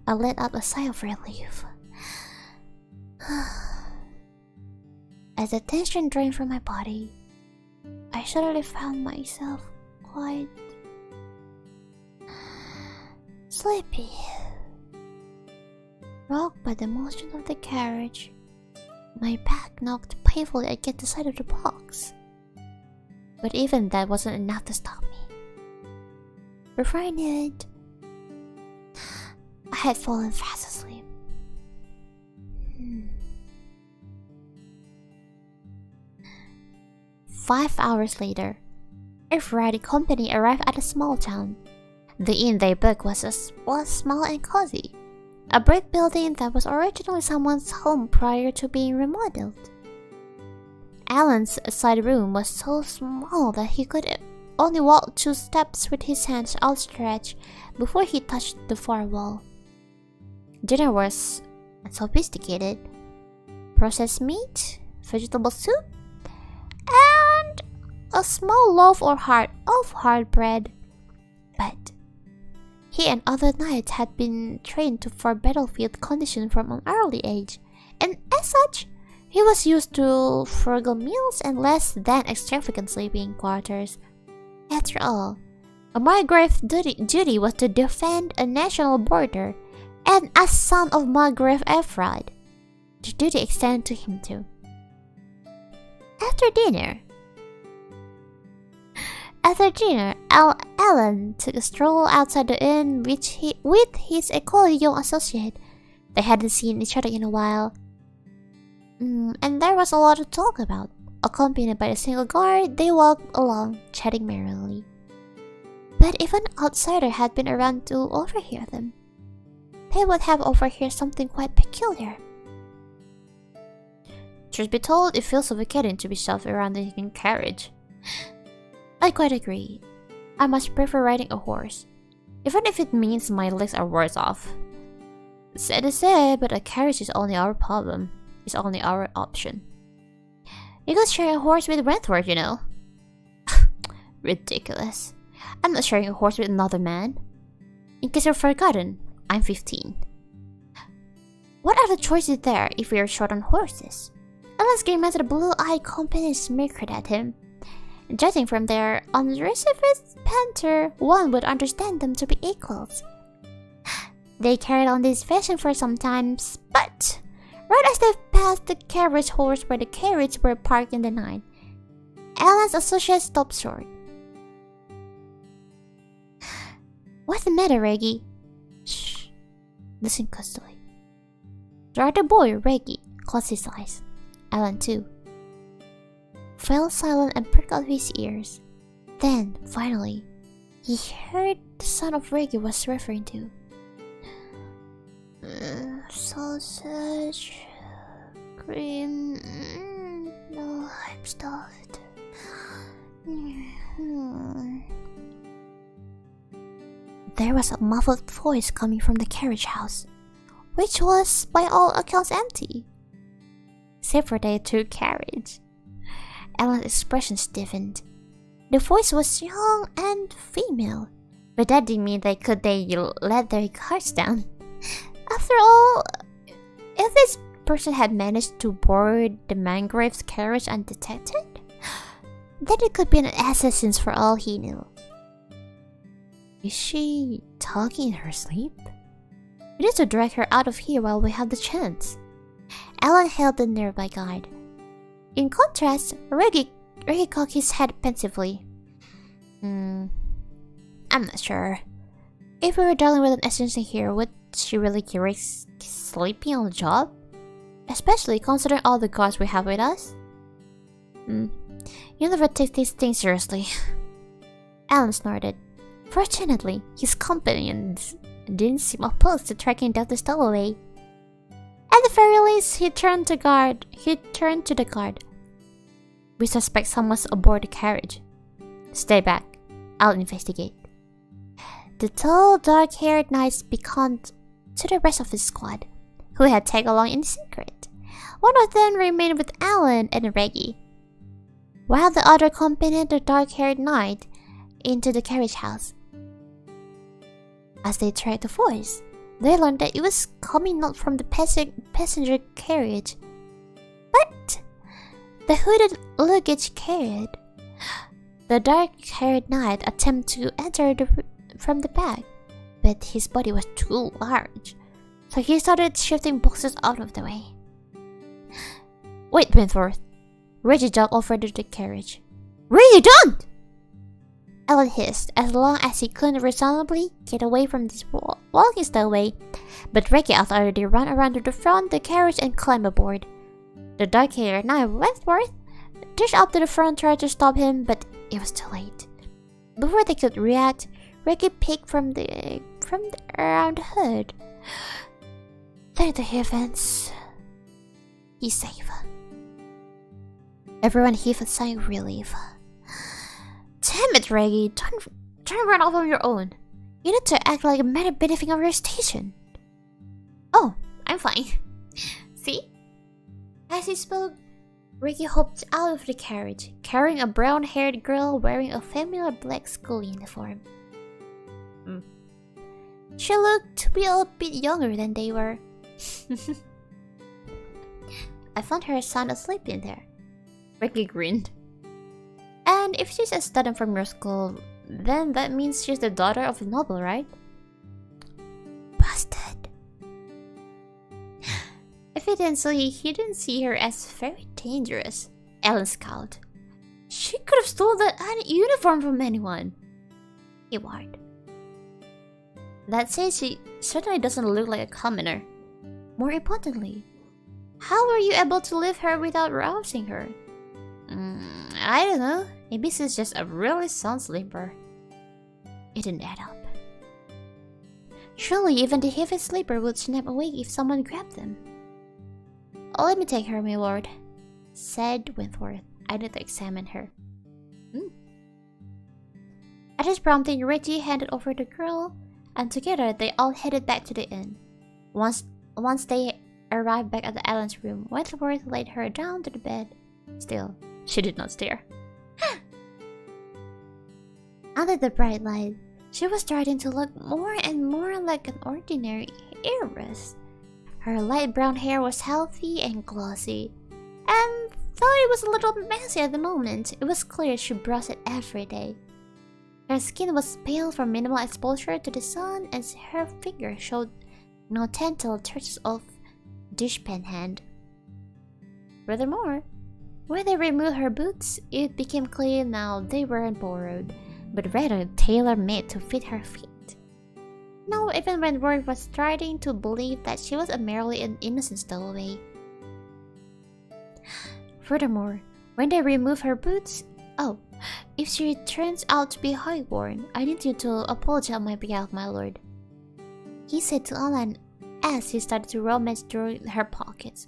I let out a sigh of relief. As the tension drained from my body, I suddenly found myself quite sleepy. Rocked by the motion of the carriage, my back knocked painfully against the side of the box. But even that wasn't enough to stop me. Before I knew it, I had fallen fast asleep. 5 hours later, a variety company arrived at a small town. The inn they booked was small and cozy, a brick building that was originally someone's home prior to being remodeled. Alan's side room was so small that he could only walk 2 steps with his hands outstretched before he touched the far wall. Dinner was sophisticated: processed meat, vegetable soup, and a small loaf of hard bread. But he and other knights had been trained for battlefield conditions from an early age, and as such, he was used to frugal meals and less than extravagant sleeping quarters. After all, a Margrave duty was to defend a national border, and as son of Margrave Efraid, the duty extended to him too. After dinner, Alan took a stroll outside the inn with his equally young associate. They hadn't seen each other in a while. And there was a lot to talk about. Accompanied by a single guard, they walked along, chatting merrily. But if an outsider had been around to overhear them, they would have overheard something quite peculiar. Truth be told, it feels suffocating to be shoved around in a carriage. I quite agree. I much prefer riding a horse, even if it means my legs are worse off. Sad to say, but a carriage is only our problem. It's only our option. You could share a horse with Wentworth, you know. Ridiculous. I'm not sharing a horse with another man. In case you've forgotten, I'm 15. What other choice is there if we are short on horses? Alan's game at the blue-eyed company smirked at him. Judging from their unreserved banter, one would understand them to be equals. They carried on this fashion for some time, but right as they passed the carriage horse where the carriages were parked in the night, Alan's associate stopped short. What's the matter, Reggie? Shh. Listen closely. The other boy, Reggie, closed his eyes. Alan, too, fell silent and pricked up his ears. Then, finally, he heard the sound of Reggie was referring to. Sausage, cream, no, I'm stuffed. There was a muffled voice coming from the carriage house, which was, by all accounts, empty, save for their two carriage. Alan's expression stiffened. The voice was young and female, but that didn't mean they let their guards down. After all, if this person had managed to board the Mangrove's carriage undetected, then it could be an assassin for all he knew. Is she talking in her sleep? We need to drag her out of here while we have the chance. Alan hailed the nearby guide. In contrast, Reggie cocked his head pensively. I'm not sure. If we were dealing with an assassin here, would she really risk sleeping on the job? Especially considering all the guards we have with us? You never take these things seriously. Alan snorted. Fortunately, his companions didn't seem opposed to tracking down the stowaway. At the very least, he turned to the guard. We suspect someone's aboard the carriage. Stay back. I'll investigate. The tall, dark-haired knight beckoned to the rest of his squad, who had tagged along in secret. One of them remained with Alan and Reggie, while the other accompanied the dark-haired knight into the carriage house. As they tracked the voice, they learned that it was coming not from the passenger carriage, but the hooded luggage carriage. The dark-haired knight attempted to enter from the back, but his body was too large, so he started shifting boxes out of the way. Wait, Wentworth. Reggie jogged over to the carriage. Reggie, don't! Alan hissed, as long as he couldn't reasonably get away from this walking stowaway, but Reggie already ran around to the front of the carriage and climbed aboard. The dark-haired knight, Wentworth, dashed up to the front, tried to stop him, but it was too late. Before they could react, Reggie peeked from around the hood. Thank the heavens, he's safe. Everyone heaved a sigh of relief. Damn it, Reggie! Don't run off on your own. You need to act like a man benefiting of your station. Oh, I'm fine. See? As he spoke, Reggie hopped out of the carriage, carrying a brown-haired girl wearing a familiar black school uniform. She looked to be a bit younger than they were. I found her son asleep in there. Reggie grinned. And if she's a student from your school, then that means she's the daughter of a noble, right? Busted. Evidently, he didn't see her as very dangerous. Alan scowled. She could have stolen that uniform from anyone. he warned. That says she certainly doesn't look like a commoner. More importantly, how were you able to leave her without rousing her? I don't know. Maybe she's just a really sound sleeper. It didn't add up. Surely even the heaviest sleeper would snap awake if someone grabbed them. Oh, let me take her, my lord, said Wentworth. I need to examine her. At his prompting, Reggie handed over the girl, and together they all headed back to the inn. Once they arrived back at the Allen's room, Wentworth laid her down to the bed. Still, she did not stir. Under the bright light, she was starting to look more and more like an ordinary heiress. Her light brown hair was healthy and glossy, and though it was a little messy at the moment, it was clear she brushed it every day. Her skin was pale from minimal exposure to the sun, and her fingers showed no telltale traces of dishpan hand. Furthermore, when they removed her boots, it became clear now they weren't borrowed, but rather tailor-made to fit her feet. Now, even when Ward was starting to believe that she was merely an innocent stowaway. Furthermore, when they removed her boots, if she turns out to be highborn, I need you to apologize on my behalf, my lord, he said to Alan as he started to rummage through her pockets.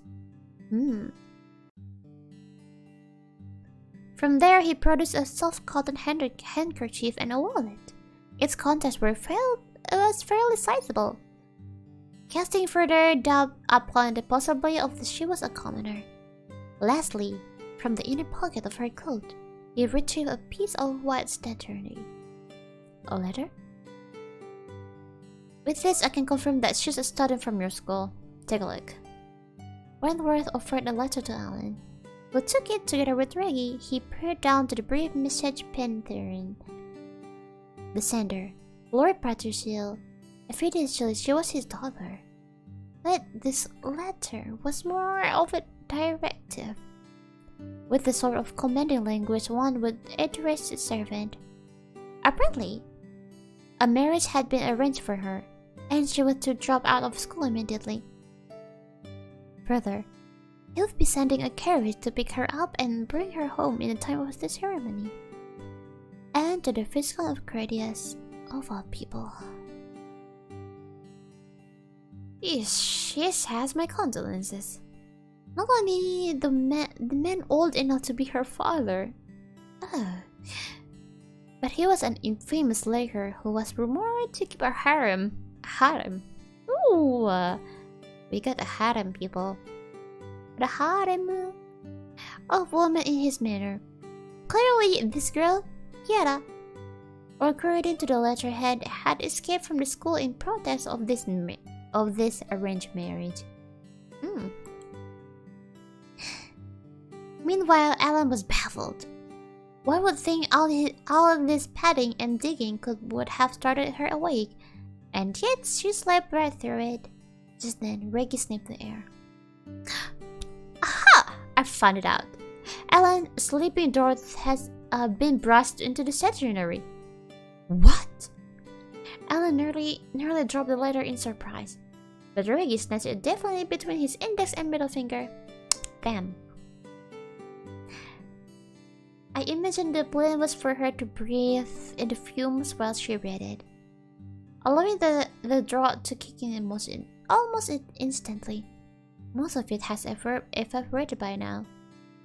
From there, he produced a soft cotton handkerchief and a wallet. Its contents were fairly sizable, casting further doubt upon the possibility of she was a commoner. Lastly, from the inner pocket of her coat, he retrieved a piece of white stationery. A letter? With this, I can confirm that she's a student from your school. Take a look. Wentworth offered a letter to Alan, who took it together with Reggie. He peered down to the brief message penned therein. The sender, Lord Patriciel. Evidently, she was his daughter. But this letter was more of a directive, with the sort of commanding language one would address a servant. Apparently, a marriage had been arranged for her, and she was to drop out of school immediately. Further, he would be sending a carriage to pick her up and bring her home in the time of the ceremony. And to the Viscount of Credias, of all people. She has my condolences. Not only the man old enough to be her father, but he was an infamous laker who was rumored to keep a harem. Ooh, we got a harem, people. The harem of women in his manner. Clearly, this girl, Kiara, or according to the letterhead, had escaped from the school in protest of this arranged marriage. Meanwhile, Alan was baffled. One would think all of this patting and digging would have started her awake, and yet she slept right through it. Just then, Reggie sniffed the air. Aha! I found it out. Alan's sleeping drawers has been brushed into the stationery. What? Alan nearly dropped the letter in surprise, but Reggie snatched it deftly between his index and middle finger. Damn. I imagined the plan was for her to breathe in the fumes while she read it, allowing the draught to kick in almost instantly. Most of it has evaporated by now,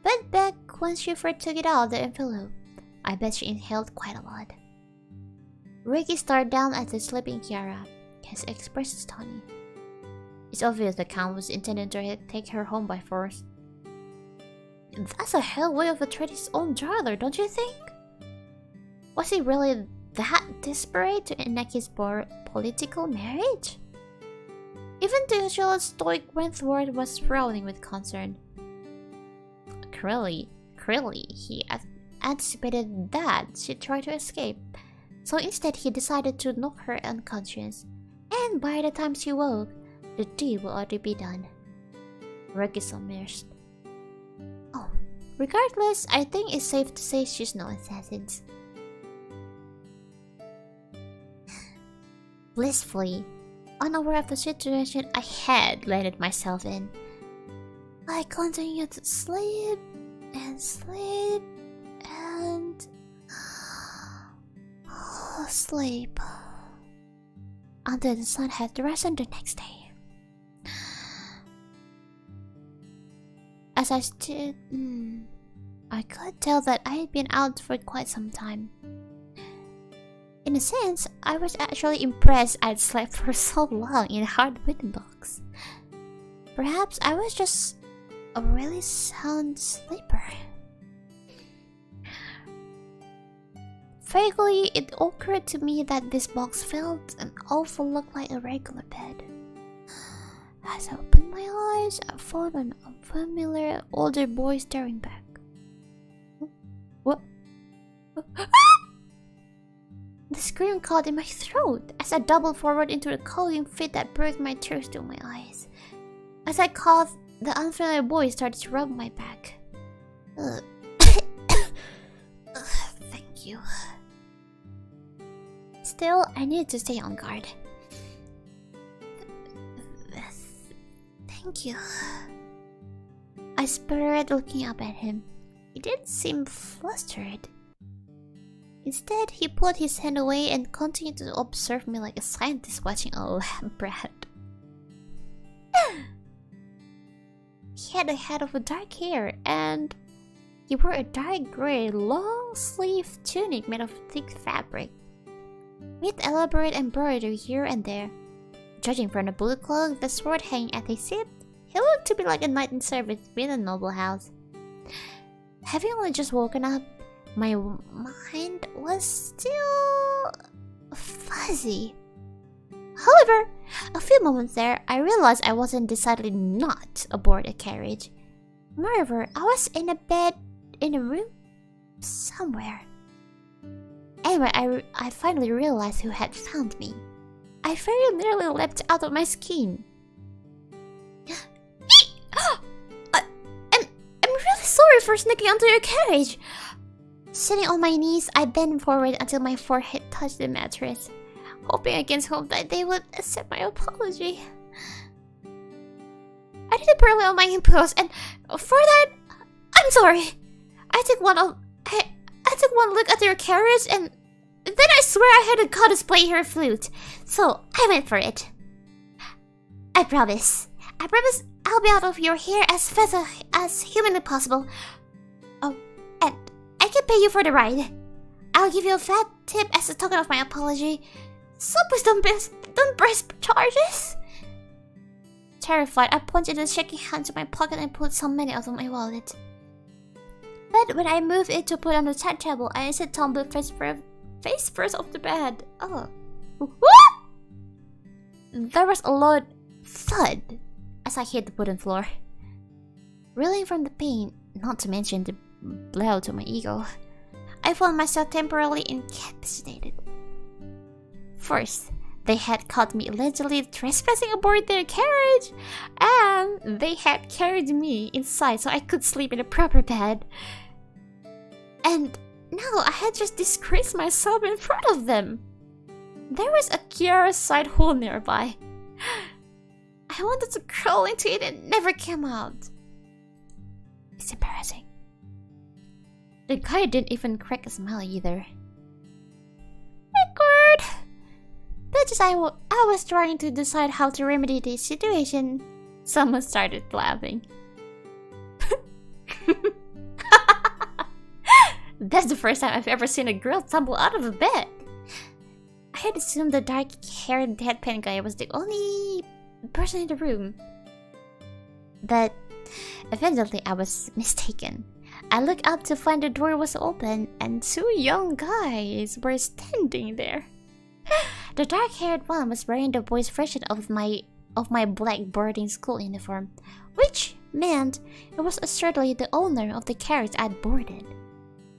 but back when she first took it out of the envelope, I bet she inhaled quite a lot. Ricky stared down at the sleeping Kiara, his expression stony. It's obvious the Count was intending to take her home by force. That's a hell way of betraying his own daughter, don't you think? Was he really that desperate to enact his political marriage? Even the usual stoic Wentworth was frowning with concern. Clearly, he anticipated that she'd try to escape, so instead he decided to knock her unconscious, and by the time she woke, the deed will already be done. Reggie submerged. Oh, regardless, I think it's safe to say she's no assassin. blissfully, unaware of the situation I had landed myself in. I continued to sleep and sleep and sleep until the sun had risen the next day. As I stood, I could tell that I had been out for quite some time. In a sense, I was actually impressed I'd slept for so long in a hard wooden box. Perhaps I was just a really sound sleeper. Vaguely, it occurred to me that this box felt an awful lot like a regular bed. As I opened my eyes, I found an unfamiliar older boy staring back. What? The scream caught in my throat as I doubled forward into a coughing fit that broke my tears to my eyes. As I coughed, the unfamiliar boy started to rub my back. Thank you. Still, I needed to stay on guard. Thank you. I sputtered, looking up at him. He didn't seem flustered. Instead, he pulled his hand away and continued to observe me like a scientist watching a lab rat. He had a head of dark hair, and he wore a dark gray, long-sleeved tunic made of thick fabric, with elaborate embroidery here and there. Judging from the blue cloak, the sword hanging at his hip, he looked to be like a knight in service with a noble house. Having only just woken up, my mind was still fuzzy. However, a few moments there, I realized I wasn't decidedly not aboard a carriage. Moreover, I was in a bed in a room somewhere. Anyway, I finally realized who had found me. I very nearly leapt out of my skin. I'm really sorry for sneaking onto your carriage. Sitting on my knees, I bent forward until my forehead touched the mattress, hoping against hope that they would accept my apology. I did it poorly on my impulse, and for that, I'm sorry. I took one look at your carriage, and then I swear I heard a goddess play her flute, so I went for it. I promise I'll be out of your hair as fast as humanly possible. Oh, and I can pay you for the ride. I'll give you a fat tip as a token of my apology. So please don't press charges. Terrified, I plunged into shaking hands in my pocket and pulled some money out of my wallet. But when I moved it to put on the chat table, I instead tumbled face first off the bed. Oh. What? There was a loud thud as I hit the wooden floor. Reeling from the pain, not to mention the blow to my ego, I found myself temporarily incapacitated. First, they had caught me allegedly trespassing aboard their carriage, and they had carried me inside so I could sleep in a proper bed. And now I had just disgraced myself in front of them. There was a curious side hole nearby. I wanted to crawl into it and never came out. It's embarrassing. The guy didn't even crack a smile either. Awkward. But as I was trying to decide how to remedy this situation, someone started laughing. That's the first time I've ever seen a girl tumble out of a bed. I had assumed the dark-haired deadpan guy was the only person in the room. But evidently I was mistaken. I looked up to find the door was open and two young guys were standing there. The dark-haired one was wearing the boy's version of my black boarding school uniform, which meant it was assuredly the owner of the carriage I'd boarded.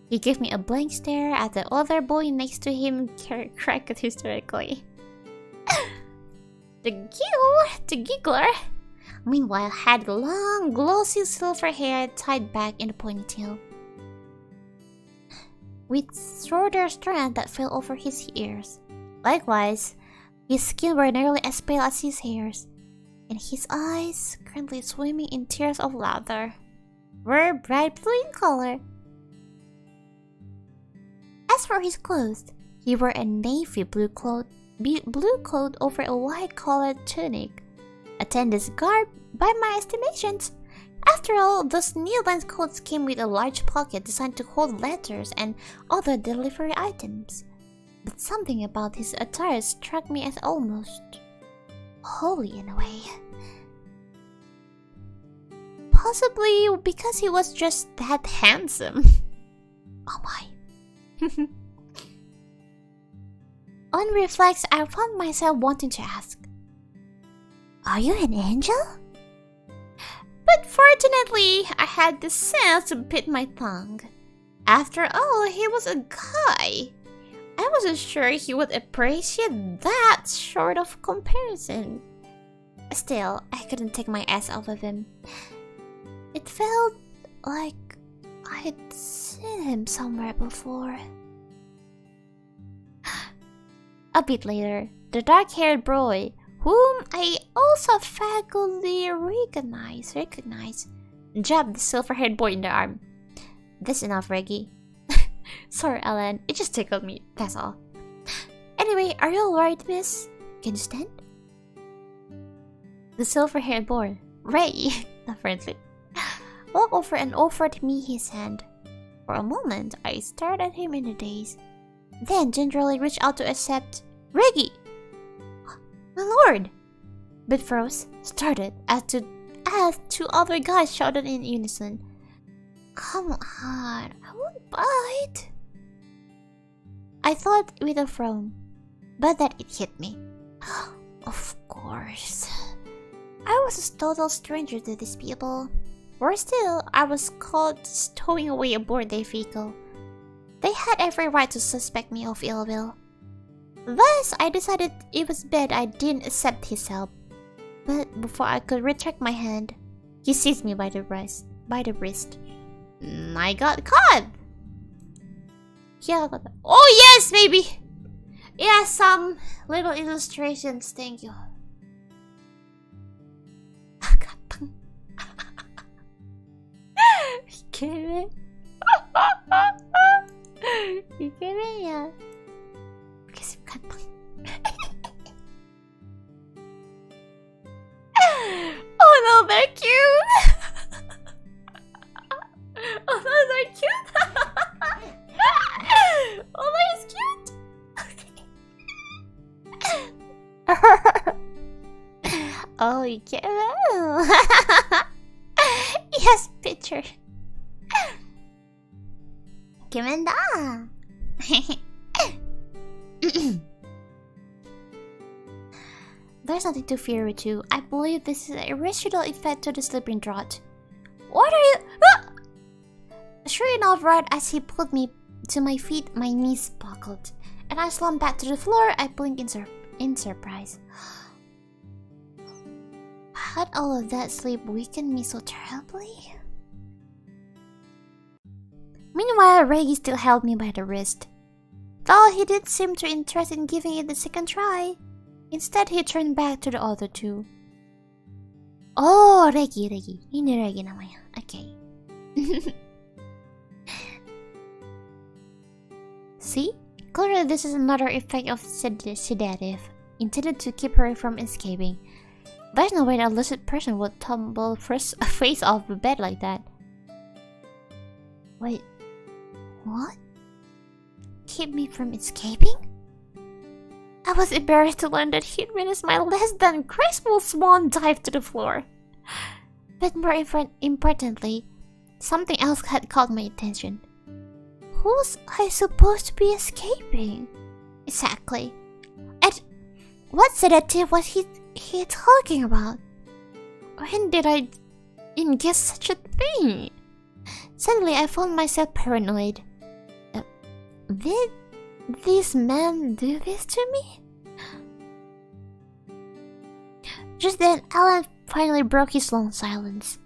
He gave me a blank stare at the other boy next to him, cracked hysterically. The giggler, meanwhile, had long, glossy silver hair tied back in a ponytail, with shorter strands that fell over his ears. Likewise, His skin were nearly as pale as his hairs, and his eyes, currently swimming in tears of laughter, were bright blue in color. As for his clothes, he wore a navy blue coat over a white-collared tunic, a tendous garb by my estimations. After all, those knee-length coats came with a large pocket designed to hold letters and other delivery items. But something about his attire struck me as almost holy in a way. Possibly because he was just that handsome. Oh my. On reflex, I found myself wanting to ask, "Are you an angel?" But fortunately, I had the sense to bite my tongue. After all, he was a guy. I wasn't sure he would appreciate that sort of comparison. Still, I couldn't take my eyes off of him. It felt like I had seen him somewhere before. A bit later, the dark-haired boy, whom I also vaguely recognized, jabbed the silver-haired boy in the arm. "That's enough, Reggie." "Sorry, Alan, it just tickled me, that's all." "Anyway, are you alright, miss? Can you stand?" The silver-haired boy, Ray, apparently, walked over and offered me his hand. For a moment, I stared at him in a daze, then gingerly reached out to accept Reggie. "My lord!" But froze, started, as two other guys shouted in unison, "Come on, I won't bite." I thought with a frown, but then it hit me. Of course. I was a total stranger to these people. Worse still, I was caught stowing away aboard their vehicle. They had every right to suspect me of ill will. Thus, I decided it was bad I didn't accept his help. But before I could retract my hand, he seized me by the wrist. I got caught! Yeah, oh yes, baby! Yeah, some little illustrations, thank you. Ikemen. Ikemen ya. Kasih kantong. Oh no, they're cute! Oh no, they're cute! Oh no, he's cute! Oh, you can't. Yes, picture. Kimenda. There's nothing to fear with you. I believe this is a residual effect to the sleeping draught. What are you? Ah! Sure enough, right as he pulled me to my feet, my knees buckled, and I slumped back to the floor. I blinked in surprise. Had all of that sleep weakened me so terribly? Meanwhile, Reggie still held me by the wrist. Though he did seem to interest in giving it a second try. Instead, he turned back to the other two. Oh, Reggie. Ini Reggie namanya. Okay. See? Clearly this is another effect of sedative, intended to keep her from escaping. There's no way that a lucid person would tumble face off the bed like that. Wait, what? Keep me from escaping? I was embarrassed to learn that he'd witnessed my less than graceful swan dive to the floor. But more importantly, something else had caught my attention. Who was I supposed to be escaping? Exactly. And what sedative was he talking about? When did I even guess such a thing? Suddenly I found myself paranoid. Did this man do this to me? Just then, Alan finally broke his long silence.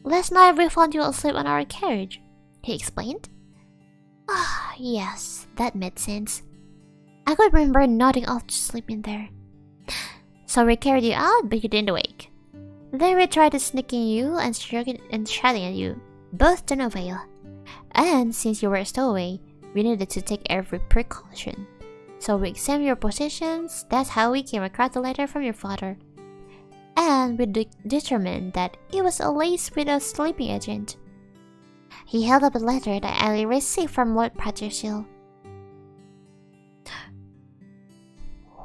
"Last night we found you asleep on our carriage," he explained. Ah, yes, that made sense. I could remember nodding off to sleep in there. So we carried you out, but you didn't wake. Then we tried to sneaking you and shouting at you, both to no avail. And since you were a stowaway, we needed to take every precaution. So we examined your possessions. That's how we came across the letter from your father. And we determined that it was laced with a sleeping agent. He held up a letter that I received from Lord Patriciel.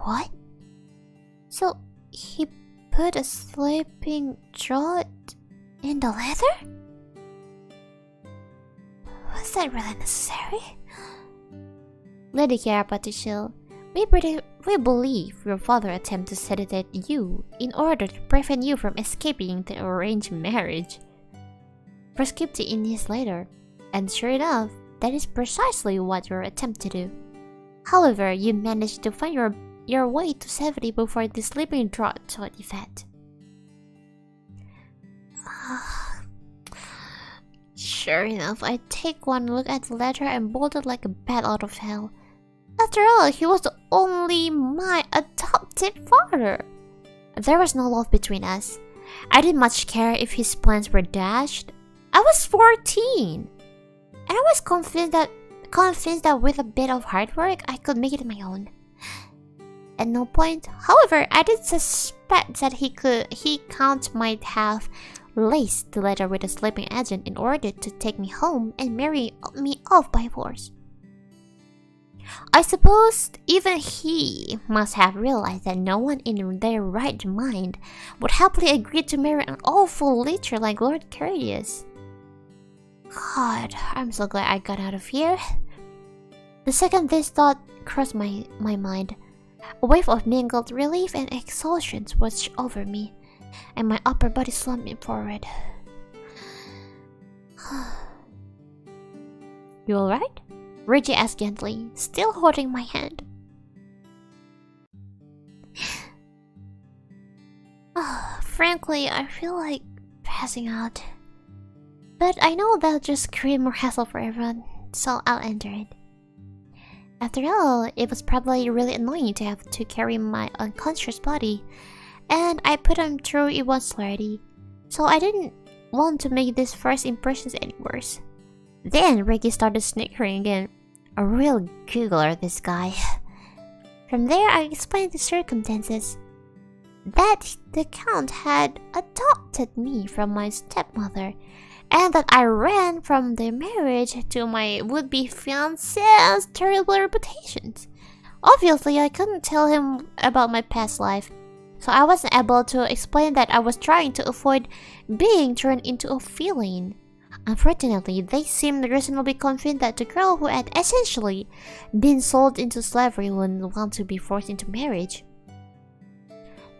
What? So he put a sleeping draught in the letter? Was that really necessary? Lady Patriciel, we believe your father attempted to sedate you in order to prevent you from escaping the arranged marriage prescribed in his letter, and sure enough, that is precisely what your attempt to do. However, you managed to find your way to safety before the sleeping draught took effect. Sure enough, I take one look at the letter and bolted like a bat out of hell. After all, he was only my adopted father. There was no love between us. I didn't much care if his plans were dashed. I was 14, and I was convinced that with a bit of hard work, I could make it my own. At no point, however, I did suspect that he might have laced the letter with a sleeping agent in order to take me home and marry me off by force. I suppose even he must have realized that no one in their right mind would happily agree to marry an awful lecher like Lord Courteous. God, I'm so glad I got out of here. The second this thought crossed my mind, a wave of mingled relief and exhaustion washed over me, and my upper body slumped forward. You alright? Reggie asked gently, still holding my hand. Frankly, I feel like passing out. But I know that'll just create more hassle for everyone, so I'll enter it. After all, it was probably really annoying to have to carry my unconscious body, and I put him through it once already, so I didn't want to make these first impressions any worse. Then Reggie started snickering again. A real giggler, this guy. From there, I explained the circumstances. That the Count had adopted me from my stepmother, and that I ran from the marriage to my would-be fiancé's terrible reputations. Obviously, I couldn't tell him about my past life, so I wasn't able to explain that I was trying to avoid being turned into a villain. Unfortunately, they seemed reasonably convinced that the girl who had essentially been sold into slavery wouldn't want to be forced into marriage.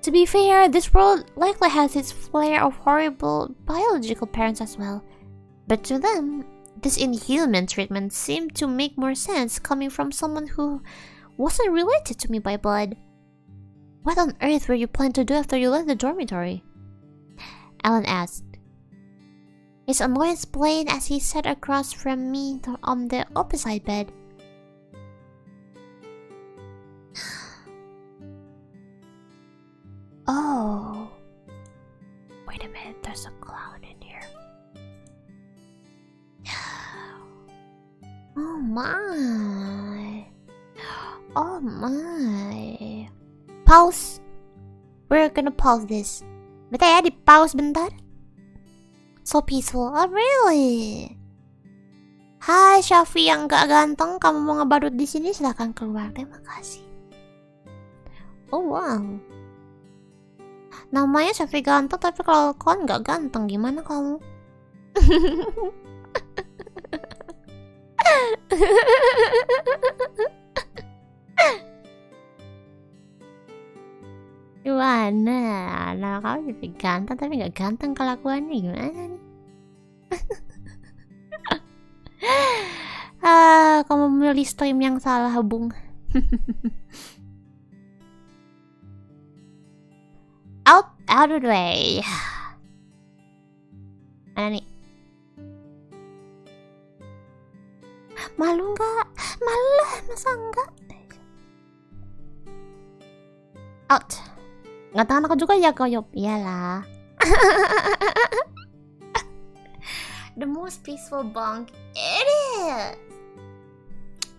To be fair, this world likely has its flair of horrible biological parents as well, but to them, this inhuman treatment seemed to make more sense coming from someone who wasn't related to me by blood. What on earth were you planning to do after you left the dormitory? Alan asked. His annoyance plain as he sat across from me on the opposite bed. Oh. Wait a minute, there's a clown in here. Oh my. Oh my. Pause. We're gonna pause this. Bentar ya, di-pause bentar. So peaceful. Oh really? Hai Shafi yang gak ganteng, kamu mau ngebadut di sini silahkan keluar. Terima kasih. Oh wow. Namanya Shafi ganteng, tapi kalau kon gak ganteng gimana kamu? Gimana? Nah kamu jadi ganteng tapi gak ganteng kelakuannya gimana nih? Kamu memilih stream yang salah, Bung. Out of the way. Mana nih? Malu nggak? Malu lah, masa enggak? Out. Ngatakan aku juga ya koyop. Iyalah. The most peaceful bunk. It is.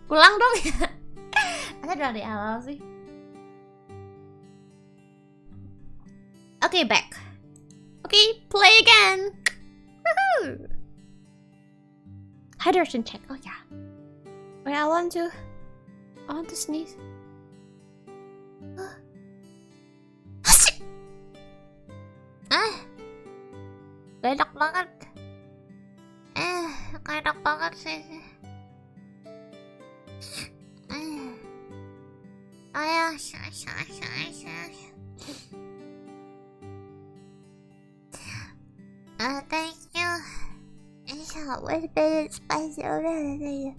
Pulang dong ya. Ada dari awal sih. Okay, back. Okay, play again. Woohoo. Hydration check. Oh yeah. Wait, I want to sneeze. Enak banget. Enak banget sih. Ayo, thank you. It's always been spicy already.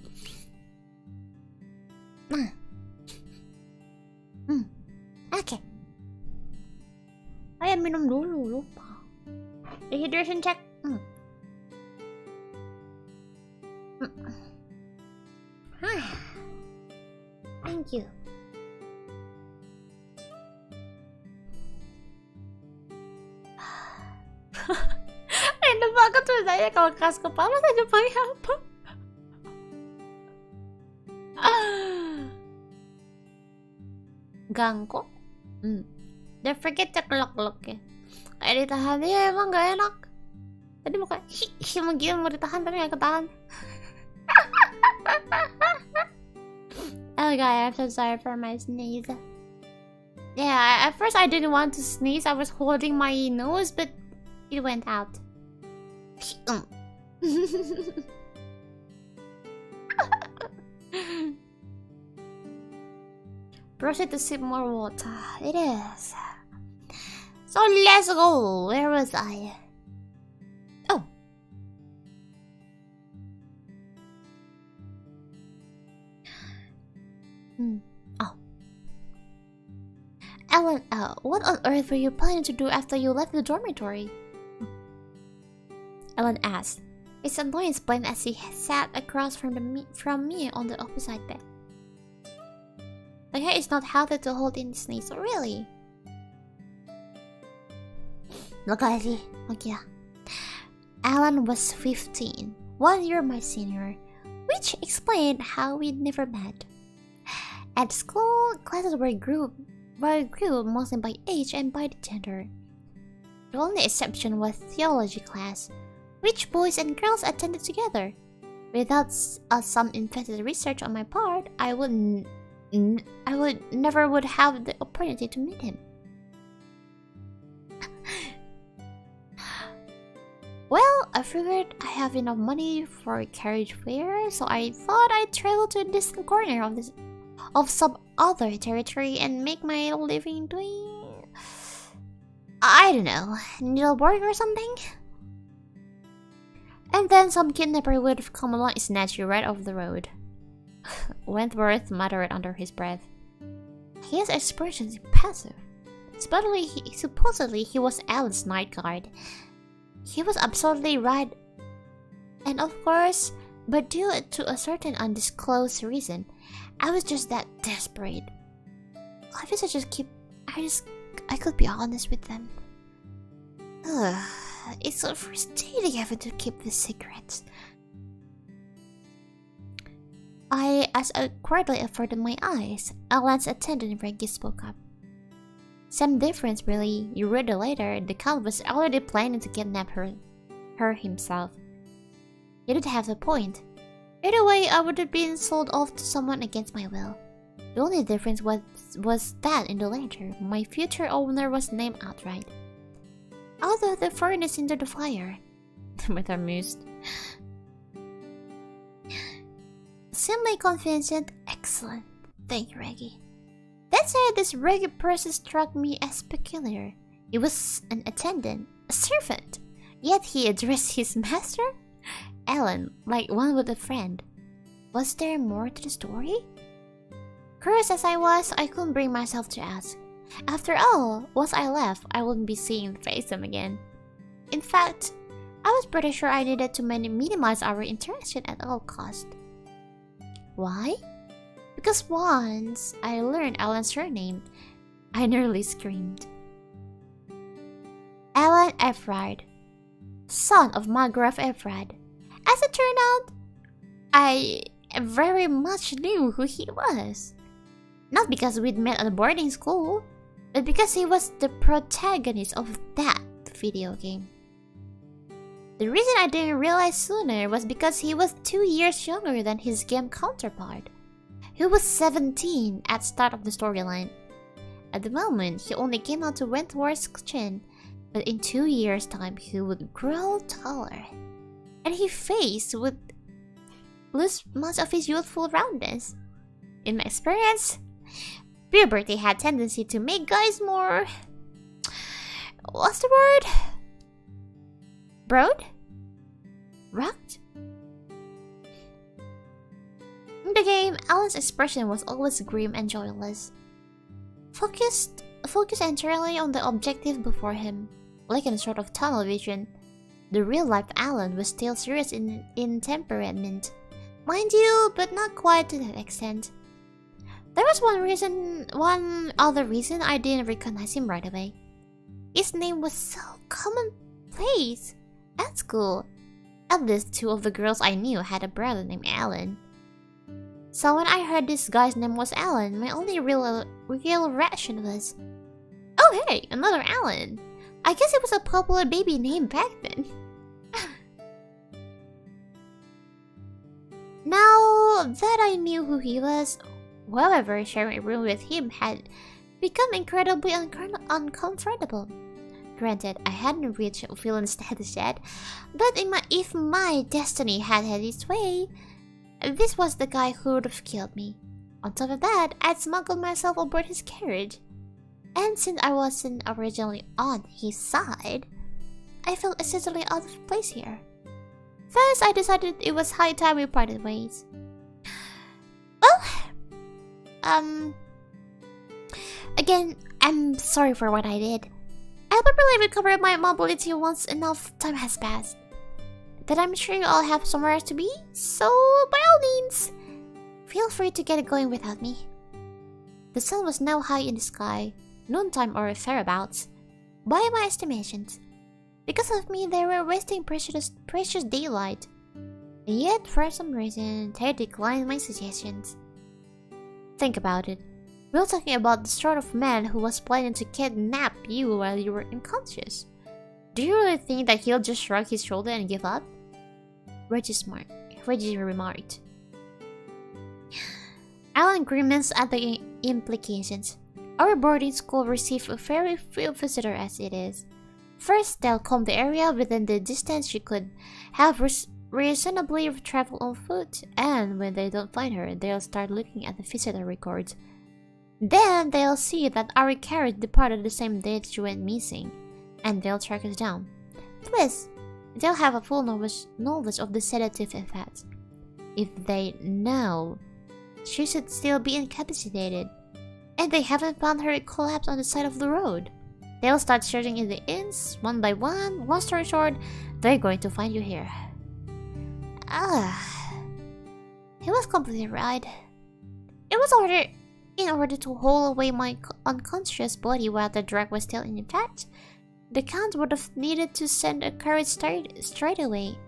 Okay. Ayo minum dulu, lupa. Hydration check. Thank you. Random banget tuh saya kalau keras kepala saya pakai apa? Gangko? Don't forget to kelok-kelok ya. Kayak ditahan ya emang gak enak. Tadi mau kayak mau ditahan tapi gak ketahan. Oh god, I'm so sorry for my sneeze. Yeah, at first I didn't want to sneeze. I was holding my nose, but it went out. Proceed to sip more water. It is. So let's go. Where was I? Oh. Oh. Ellen, what on earth were you planning to do after you left the dormitory? Ellen asked, his annoyance blamed as he sat across from me on the opposite bed. The hair is not healthy to hold in sneeze, really. Look at it. Okay. Alan was 15, 1 year my senior, which explained how we never met. At school, classes were grouped mostly by age and by the gender. The only exception was theology class, which boys and girls attended together. Without some invested research on my part, I would never have the opportunity to meet him. Well, I figured I have enough money for a carriage fare, so I thought I'd travel to a distant corner of some other territory and make my living doing, I don't know, needlework or something. And then some kidnapper would have come along and snatched you right off the road. Wentworth muttered under his breath. His expression is impressive. Supposedly he was Alan's night guard. He was absolutely right. And of course, but due to a certain undisclosed reason, I was just that desperate. I guess I could be honest with them. It's so frustrating having to keep the secrets. As I quietly averted my eyes, Alan's attendant Reggie spoke up. Same difference really. You read it later, the Count was already planning to kidnap her himself. He did have a point. Either way, I would have been sold off to someone against my will. The only difference was that in the later, my future owner was named outright. Out of the furnace into the fire. With amused. Simply convincing. Excellent. Thank you, Reggie. That said, this Reggie person struck me as peculiar. He was an attendant, a servant, yet he addressed his master? Alan, like one with a friend. Was there more to the story? Curious as I was, I couldn't bring myself to ask. After all, once I left, I wouldn't be seeing the face of him again. In fact, I was pretty sure I needed to minimize our interaction at all costs. Why? Because once I learned Alan's surname, I nearly screamed. Alan Efrad, son of Margrave Efrad. As it turned out, I very much knew who he was. Not because we'd met at a boarding school, but because he was the protagonist of that video game. The reason I didn't realize sooner was because he was 2 years younger than his game counterpart, who was 17 at start of the storyline. At the moment, he only came out to Wentworth's chin, but in 2 years' time, he would grow taller, and his face would lose much of his youthful roundness. In my experience, puberty had tendency to make guys more... what's the word? Broad? Rugged? In the game, Alan's expression was always grim and joyless. Focused entirely on the objective before him, like in a sort of tunnel vision. The real-life Alan was still serious in temperament, mind you, but not quite to that extent. There was one other reason I didn't recognize him right away. His name was so commonplace at school. At least 2 of the girls I knew had a brother named Alan. So when I heard this guy's name was Alan, my only real reaction was, "Oh hey, another Alan. I guess it was a popular baby name back then." Now that I knew who he was, however, sharing a room with him had become incredibly uncomfortable. Granted, I hadn't reached villain status yet, but if my destiny had its way, this was the guy who would have killed me. On top of that, I'd smuggled myself aboard his carriage. And since I wasn't originally on his side, I felt essentially out of place here. Thus, I decided it was high time we parted ways. Well, again, I'm sorry for what I did. I'll probably recover my mobility once enough time has passed. But I'm sure you all have somewhere to be, so by all means, feel free to get going without me. The sun was now high in the sky, noontime or thereabouts, by my estimations. Because of me, they were wasting precious daylight. And yet, for some reason, they declined my suggestions. Think about it. We're talking about the sort of man who was planning to kidnap you while you were unconscious. Do you really think that he'll just shrug his shoulder and give up? Reggie remarked. Alan grimaced at the implications. Our boarding school received a very few visitors as it is. First, they'll comb the area within the distance she could have reasonably traveled on foot, and when they don't find her, they'll start looking at the visitor records. Then they'll see that our carriage departed the same day she went missing, and they'll track us down. Plus, they'll have a full knowledge of the sedative effects. If they know she should still be incapacitated, and they haven't found her collapsed on the side of the road, they'll start searching in the inns, one by one. Long story short, they're going to find you here. He was completely right. It was in order to haul away my unconscious body while the drug was still in effect, the Count would have needed to send a carriage straight away.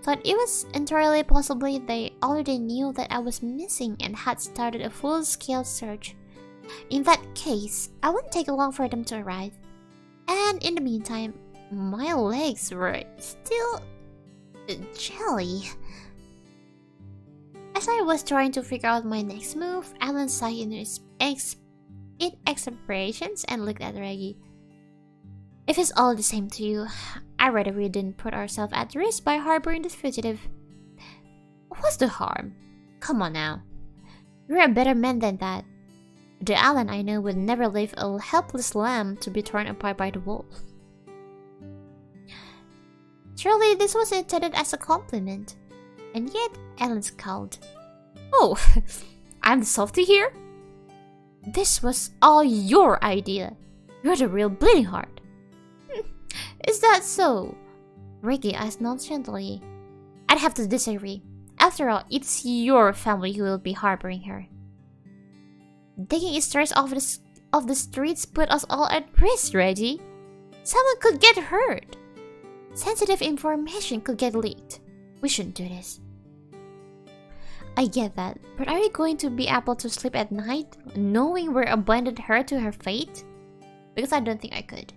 But it was entirely possible they already knew that I was missing and had started a full-scale search. In that case, I wouldn't take long for them to arrive. And in the meantime, my legs were still jelly. As I was trying to figure out my next move, Alan sighed in exasperations and looked at Reggie. If it's all the same to you, I'd rather we didn't put ourselves at risk by harboring this fugitive. What's the harm? Come on now. You're a better man than that. The Alan I know would never leave a helpless lamb to be torn apart by the wolves. Surely this was intended as a compliment. And yet, Alan scowled. Oh, I'm the softy here? This was all your idea. You're the real bleeding heart. Is that so? Ricky asked nonchalantly. I'd have to disagree. After all, it's your family who will be harboring her. Taking his stress off of the streets put us all at risk, Reggie. Someone could get hurt. Sensitive information could get leaked. We shouldn't do this. I get that, but are you going to be able to sleep at night knowing we abandoned her to her fate? Because I don't think I could.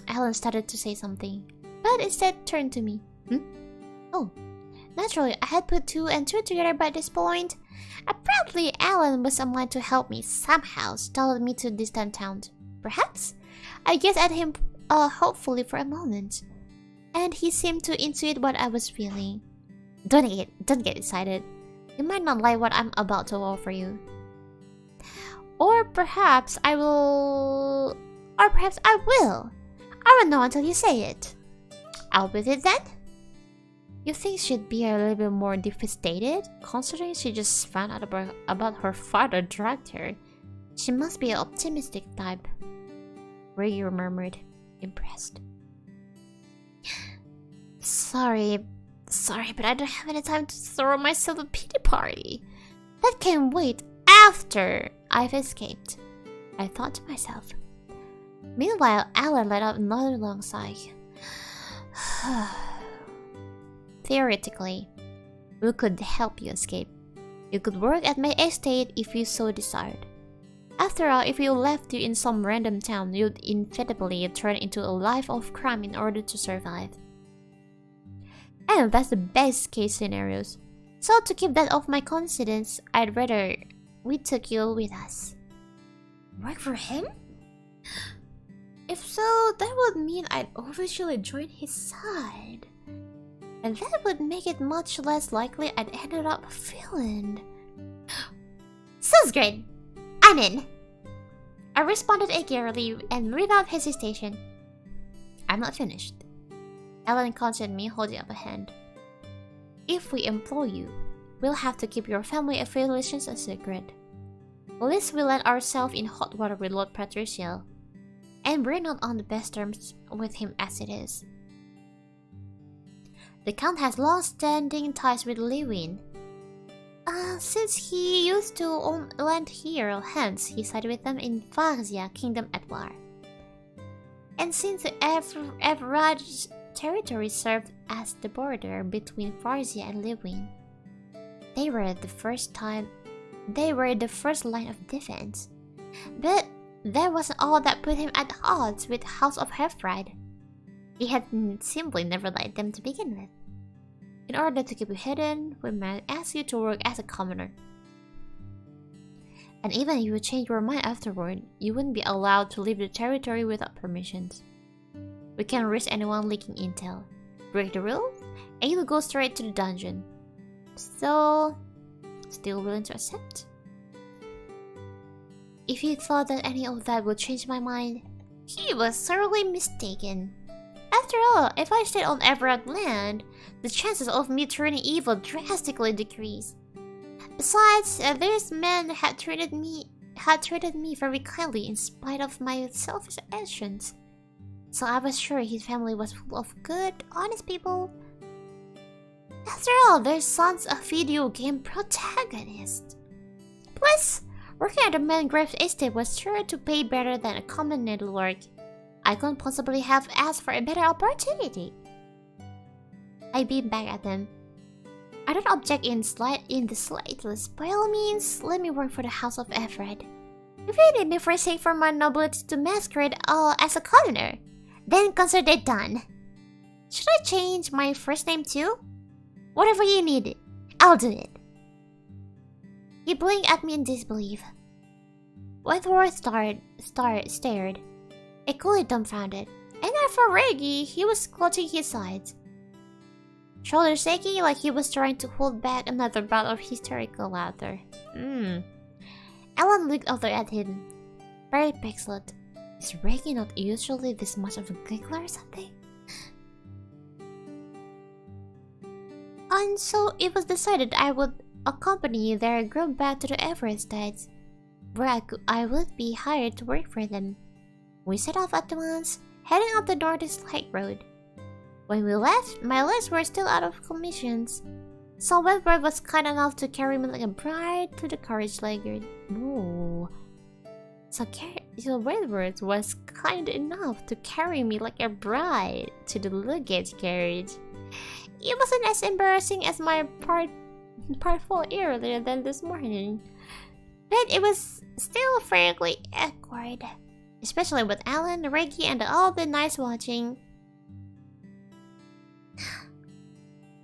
Alan started to say something, but instead turned to me. Oh, naturally, I had put 2 and 2 together by this point. Apparently, Alan was someone to help me somehow, startled me to distant town. Perhaps? I gazed at him hopefully for a moment, and he seemed to intuit what I was feeling. Don't get excited. You might not like what I'm about to offer you. Or perhaps I will... Or perhaps I will. I won't know until you say it. Out with it then? You think she'd be a little bit more devastated, considering she just found out about her father drugged her? She must be an optimistic type. Reggie murmured, impressed. Sorry, but I don't have any time to throw myself a pity party. That can wait after I've escaped, I thought to myself. Meanwhile, Alan let out another long sigh. Theoretically, we could help you escape. You could work at my estate if you so desired. After all, if we left you in some random town, you'd inevitably turn into a life of crime in order to survive. And that's the best case scenarios. So to keep that off my conscience, I'd rather we took you with us. Work for him? If so, that would mean I'd officially join his side. And that would make it much less likely I'd ended up villain. Sounds great. I'm in. I responded eagerly and without hesitation. I'm not finished. Alan cautioned me, holding up a hand. If we employ you, we'll have to keep your family affiliations a secret. Lest we let ourselves in hot water with Lord Patricia. And we're not on the best terms with him as it is. The Count has long-standing ties with Lewin. Since he used to own land here, hence he sided with them in Varzia, Kingdom at War. And since the Evraj territory served as the border between Varzia and Lewin, they were the first line of defense. But that wasn't all that put him at odds with House of Hefride. He had simply never liked them to begin with. In order to keep you hidden, we might ask you to work as a commoner. And even if you change your mind afterward, you wouldn't be allowed to leave the territory without permissions. We can't risk anyone leaking intel. Break the rules, and you'll go straight to the dungeon. So, still willing to accept? If he thought that any of that would change my mind, he was thoroughly mistaken. After all, if I stayed on Everard land, the chances of me turning evil drastically decreased. Besides, this man had treated me very kindly in spite of my selfish actions. So I was sure his family was full of good, honest people. After all, their son's a video game protagonist. Plus, working at the Mangrove estate was sure to pay better than a common needle work. I couldn't possibly have asked for a better opportunity. I beamed back at them. I don't object in the slightest. By all means, let me work for the House of Everett. If you need me for sake for my nobility to masquerade as a commoner, then consider it done. Should I change my first name too? Whatever you need, I'll do it. He blinked at me in disbelief. Wentworth stared, equally dumbfounded, and as for Reggie, he was clutching his sides, shoulders shaking like he was trying to hold back another bout of hysterical laughter. Alan looked over at him, very puzzled. Is Reggie not usually this much of a giggler or something? And so it was decided I would accompany their group back to the Everett Estates, where I would be hired to work for them. We set off at once, heading up the Northeast Lake Road. When we left, my legs were still out of commissions, So Wentworth was kind enough to carry me like a bride to the carriage laggard. Ooh. So Wentworth was kind enough to carry me like a bride to the luggage carriage. It wasn't as embarrassing as my part 4 earlier than this morning. But it was still fairly awkward. Especially with Alan, Reggie, and all the nice watching.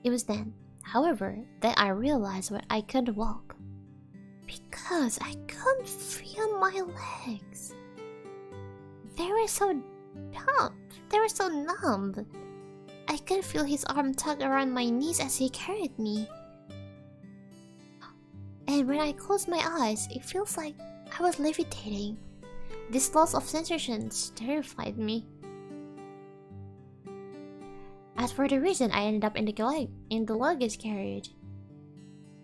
It was then, however, that I realized why I couldn't walk. Because I couldn't feel my legs. They were so numb. I could feel his arm tugged around my knees as he carried me. And when I closed my eyes, it feels like I was levitating. This loss of sensations terrified me. As for the reason I ended up in the luggage carriage,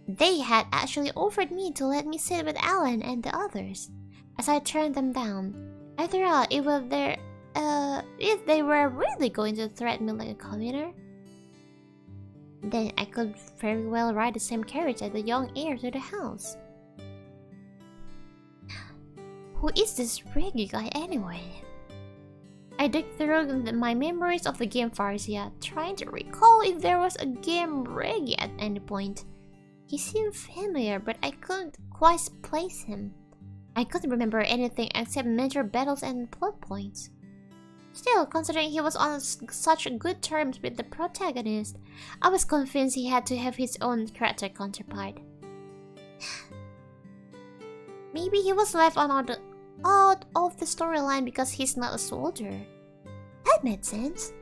they had actually offered me to let me sit with Alan and the others. As I turned them down, I thought if they were really going to threaten me like a commuter, then I could very well ride the same carriage as the young heir to the house. Who is this Reggie guy anyway? I dug through my memories of the game Farzia, trying to recall if there was a game Reggie at any point. He seemed familiar, but I couldn't quite place him. I couldn't remember anything except major battles and plot points. Still, considering he was on such good terms with the protagonist, I was convinced he had to have his own character counterpart. Maybe he was left out of the storyline because he's not a soldier. That made sense.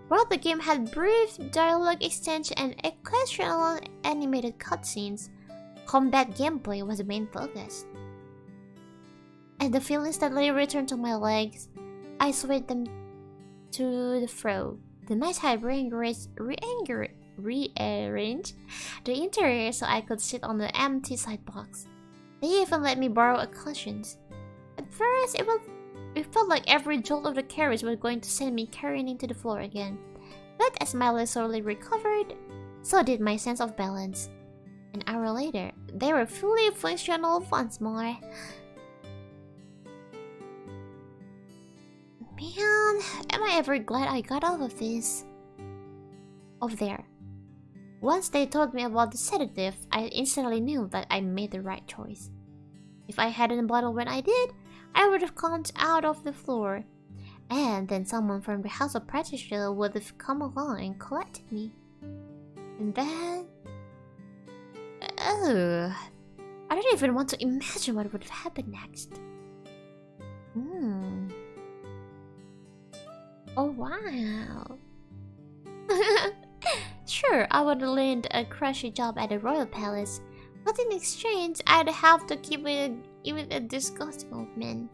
While the game had brief dialogue exchange and occasional animated cutscenes, combat gameplay was the main focus. And the feelings steadily returned to my legs. I swayed them to the fro. The knights had rearranged the interior so I could sit on the empty side box. They even let me borrow a cushion. At first, it felt like every jolt of the carriage was going to send me careening to the floor again. But as my legs slowly recovered, so did my sense of balance. An hour later, they were fully functional once more. Man, am I ever glad I got out of this. Over there. Once they told me about the sedative, I instantly knew that I made the right choice. If I hadn't bottled when I did, I would have gone out of the floor. And then someone from the House of Patricia would have come along and collected me. And then... I don't even want to imagine what would have happened next. Oh wow. Sure, I would land a crushy job at the Royal Palace, but in exchange, I'd have to keep it even a disgusting old man.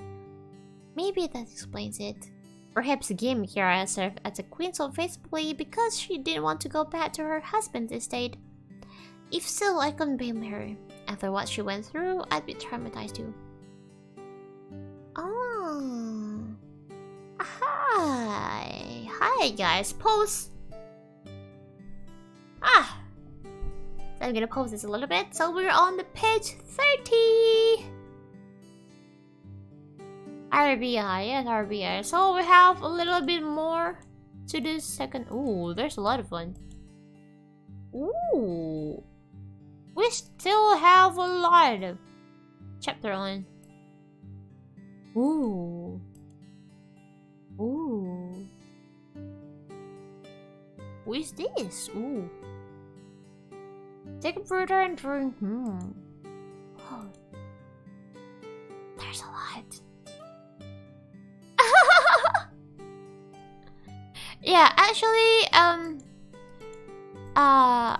Maybe that explains it. Perhaps Game Kira served as a queen so faithfully because she didn't want to go back to her husband's estate. If so, I couldn't blame her. After what she went through, I'd be traumatized too. Oh. Hi. Hi guys, pause. So I'm gonna pause this a little bit. So we're on the page 30. RBI, yes, RBI. So we have a little bit more to this second. Ooh, there's a lot of fun. Ooh. We still have a lot of chapter on. Ooh. Ooh. Who is this? Ooh. Take a breather and drink. Oh. There's a lot. Yeah, actually, I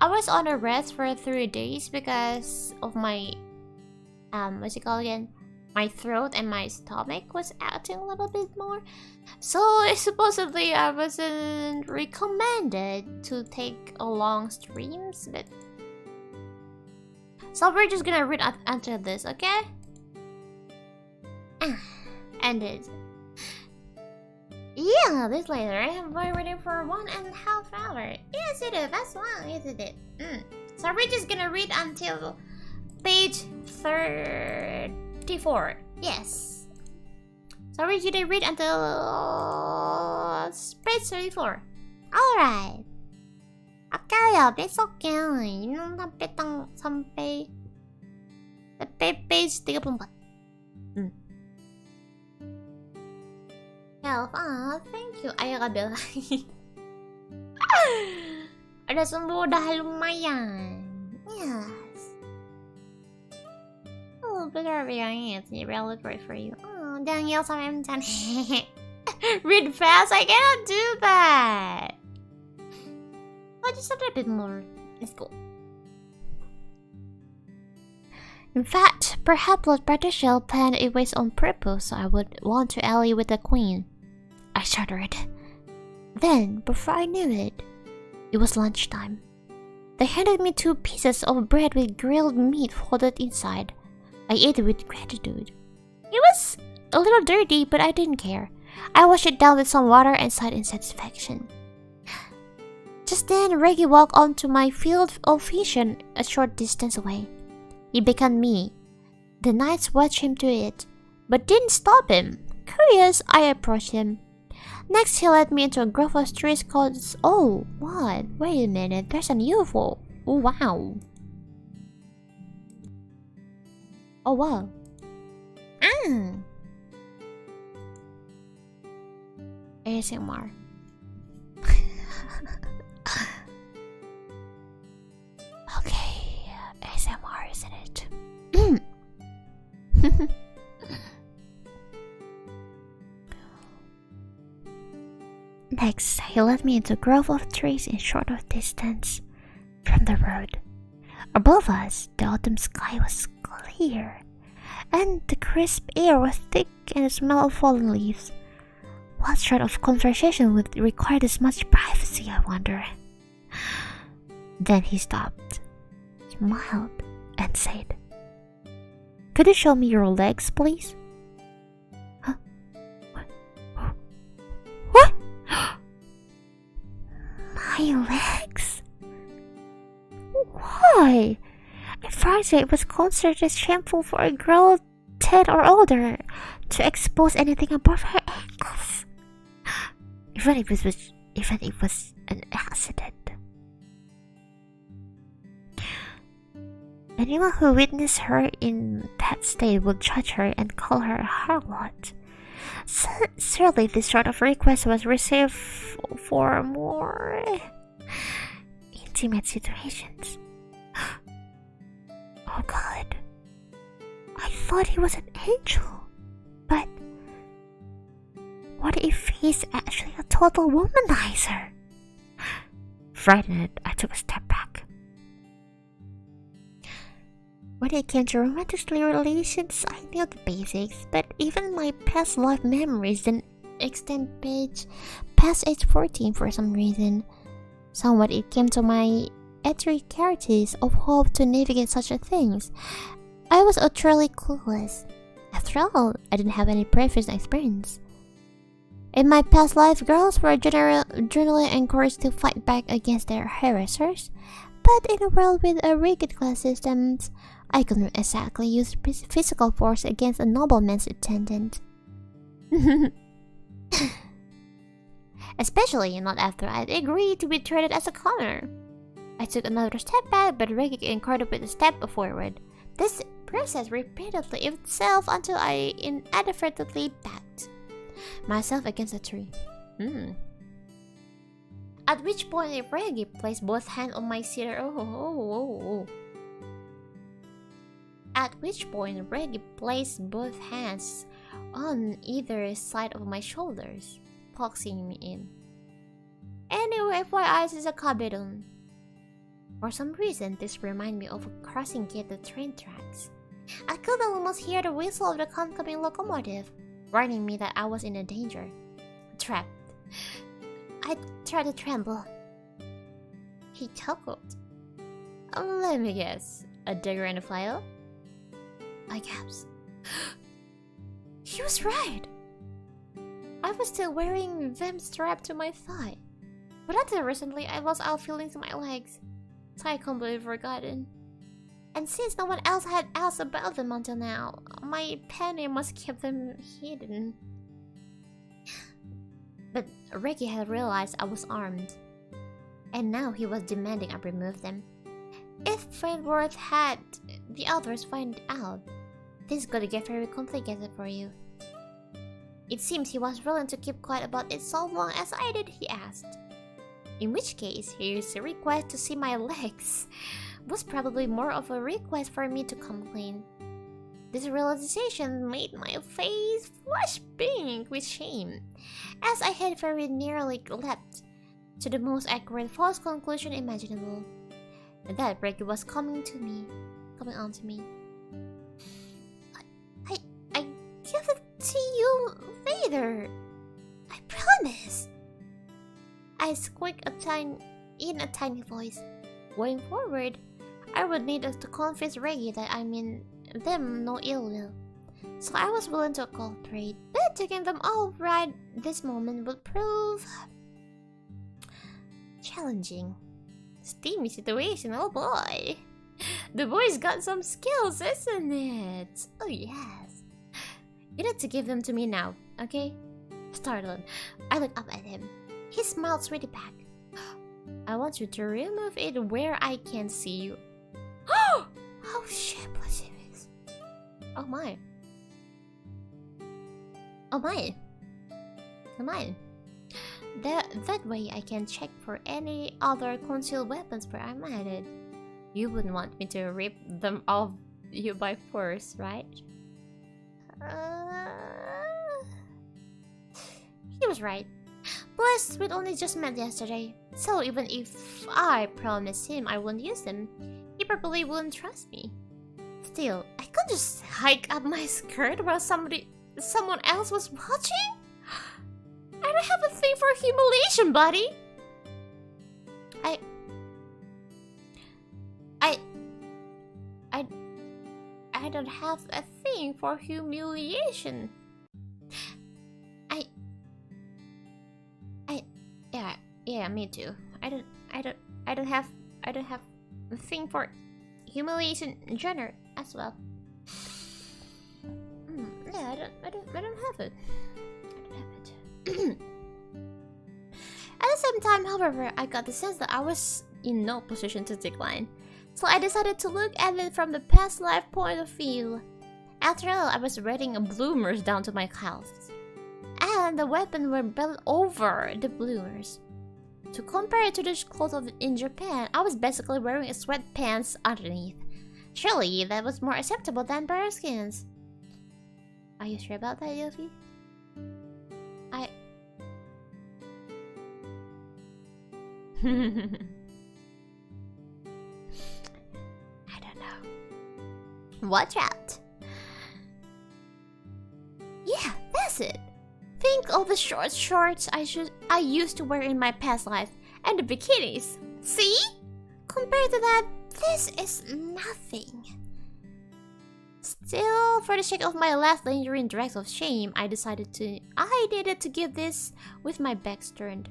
was on a rest for 3 days because of my, what's it called again? My throat and my stomach was acting a little bit more. So supposedly I wasn't recommended to take a long streams, but... So we're just gonna read after this, okay? And it. Yeah, this later. I have been waiting for 1.5 hours. Yes, it is. That's long, isn't it? So we're just gonna read until page 34. Yes. So we're gonna read until page 34. Alright. 아까요, 뺐었게요. 이놈 다 뺐당 선배. page 34. Help. Thank you. Ayo Kabel. Ada sumber udah lumayan. Yes. Oh, better it's really great for you. Oh, Daniel sama Emchan. Read fast. I cannot do that. Oh, just a little bit more. Let's go. In fact, perhaps Lord Bradishel planned it was on purpose so I would want to ally with the Queen. I shuddered. Then, before I knew it, it was lunchtime. They handed me 2 pieces of bread with grilled meat folded inside. I ate it with gratitude. It was a little dirty, but I didn't care. I washed it down with some water and sighed in satisfaction. Just then, Reggie walked onto my field of vision a short distance away. He beckoned me. The knights watched him do it, but didn't stop him. Curious, I approached him. Next, he led me into a grove of trees called... Oh, what? Wait a minute, there's an UFO. Oh, wow. Oh, wow. ASMR. Okay, ASMR, isn't it? Next, he led me into a grove of trees in short of distance from the road. Above us, the autumn sky was clear, and the crisp air was thick in the smell of fallen leaves. What sort of conversation would require this much privacy, I wonder? Then he stopped, smiled, and said, "Could you show me your legs, please?" Huh? What? My legs? Why? I thought it was considered shameful for a girl 10 or older to expose anything above her ankles. Even if it was an accident. Anyone who witnessed her in that state would judge her and call her a harlot. Surely this sort of request was reserved for more intimate situations. Oh God, I thought he was an angel, but what if he's actually a total womanizer? Frightened, I took a step back. When it came to romantic relations, I knew the basics, but even my past life memories didn't extend past age 14 for some reason. Somewhat it came to my intricacies of how to navigate such things. I was utterly clueless. After all, I didn't have any previous experience. In my past life, girls were generally encouraged to fight back against their harassers, but in a world with a rigid class systems, I couldn't exactly use physical force against a nobleman's attendant. Especially not after I'd agreed to be treated as a commoner. I took another step back, but Reggie encouraged with a step forward. This process repeatedly itself until I inadvertently backed myself against a tree. At which point Reggie placed both hands on my cedar. At which point Reggie placed both hands on either side of my shoulders, boxing me in. Anyway, FYI, this is a kabedon. For some reason, this reminded me of a crossing gate the train tracks. I could almost hear the whistle of the oncoming locomotive, warning me that I was in a danger. Trapped. I tried to tremble. He chuckled. Let me guess. A dagger and a file? I gasped. He was right. I was still wearing them strapped to my thigh. But until recently, I lost all feelings in my legs. so I completely forgotten. And since no one else had asked about them until now, my panic must keep them hidden. But Ricky had realized I was armed, and now he was demanding I remove them. If Friendworth had the others find out, this is gonna get very complicated for you. It seems he was willing to keep quiet about it so long as I did, he asked. In which case, his request to see my legs was probably more of a request for me to come clean. This realization made my face flush pink with shame, as I had very nearly leapt to the most accurate false conclusion imaginable. That Ricky was coming on to me. I give it to you later. I promise. I squeaked in a tiny voice. Going forward, I would need to convince Reggie that I mean them no ill will. So I was willing to cooperate, but taking them all right this moment would prove challenging. Steamy situation, oh boy. The boy's got some skills, isn't it? Oh yes. You need to give them to me now, okay? Startled, I looked up at him. He smiled straight back. I want you to remove it where I can see you. Oh shit, what's this? Oh my. Oh my. Come on. That way I can check for any other concealed weapons where I'm at it. You wouldn't want me to rip them off you by force, right? He was right. Plus, we'd only just met yesterday, so even if I promised him I wouldn't use them, he probably wouldn't trust me. Still, I couldn't just hike up my skirt while someone else was watching? I don't have a thing for humiliation, buddy! I don't have a thing for humiliation. Yeah, me too. I don't have a thing for humiliation in general as well. Yeah, I don't have it. At the same time, however, I got the sense that I was in no position to decline, so I decided to look at it from the past life point of view. After all, I was wearing bloomers down to my calves, and the weapon were belted over the bloomers. To compare it to the clothes in Japan, I was basically wearing sweatpants underneath. Surely that was more acceptable than bearskins. Are you sure about that, Yofi? I don't know. Watch out. Yeah, that's it. Think of the short shorts I used to wear in my past life and the bikinis. See? Compared to that, this is nothing. Still, for the sake of my last lingering dregs of shame, I needed to give this with my back turned.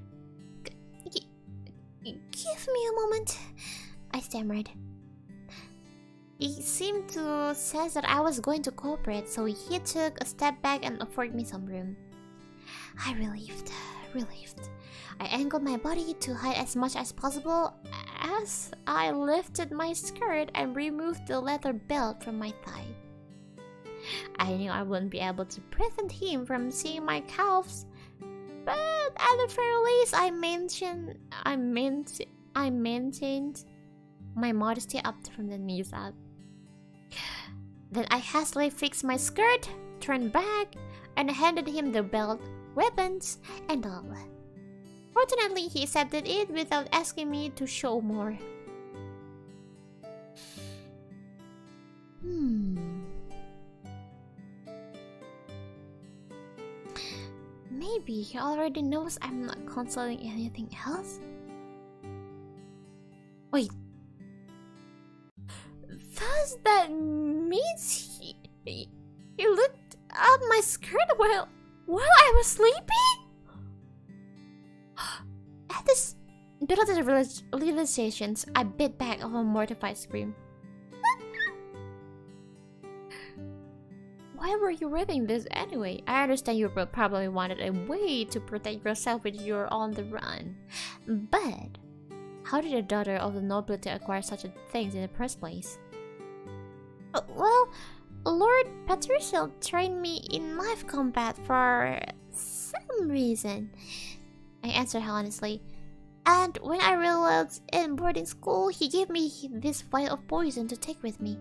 Give me a moment, I stammered. He seemed to sense that I was going to cooperate, so he took a step back and offered me some room. I relieved. I angled my body to hide as much as possible as I lifted my skirt and removed the leather belt from my thigh. I knew I wouldn't be able to prevent him from seeing my calves, but at the very least, I maintained my modesty up from the knees up. Then I hastily fixed my skirt, turned back, and handed him the belt, weapons, and all. Fortunately, he accepted it without asking me to show more. Maybe he already knows I'm not consulting anything else? Wait. Does that mean he looked up my skirt while I was sleeping? Because of the realizations, I bit back of a mortified scream. Why were you reading this anyway? I understand you probably wanted a way to protect yourself when you're on the run. But how did a daughter of the nobility acquire such a thing in the first place? Well, Lord Patricio trained me in knife combat for some reason, I answered honestly. And when I realized in boarding school, he gave me this vial of poison to take with me.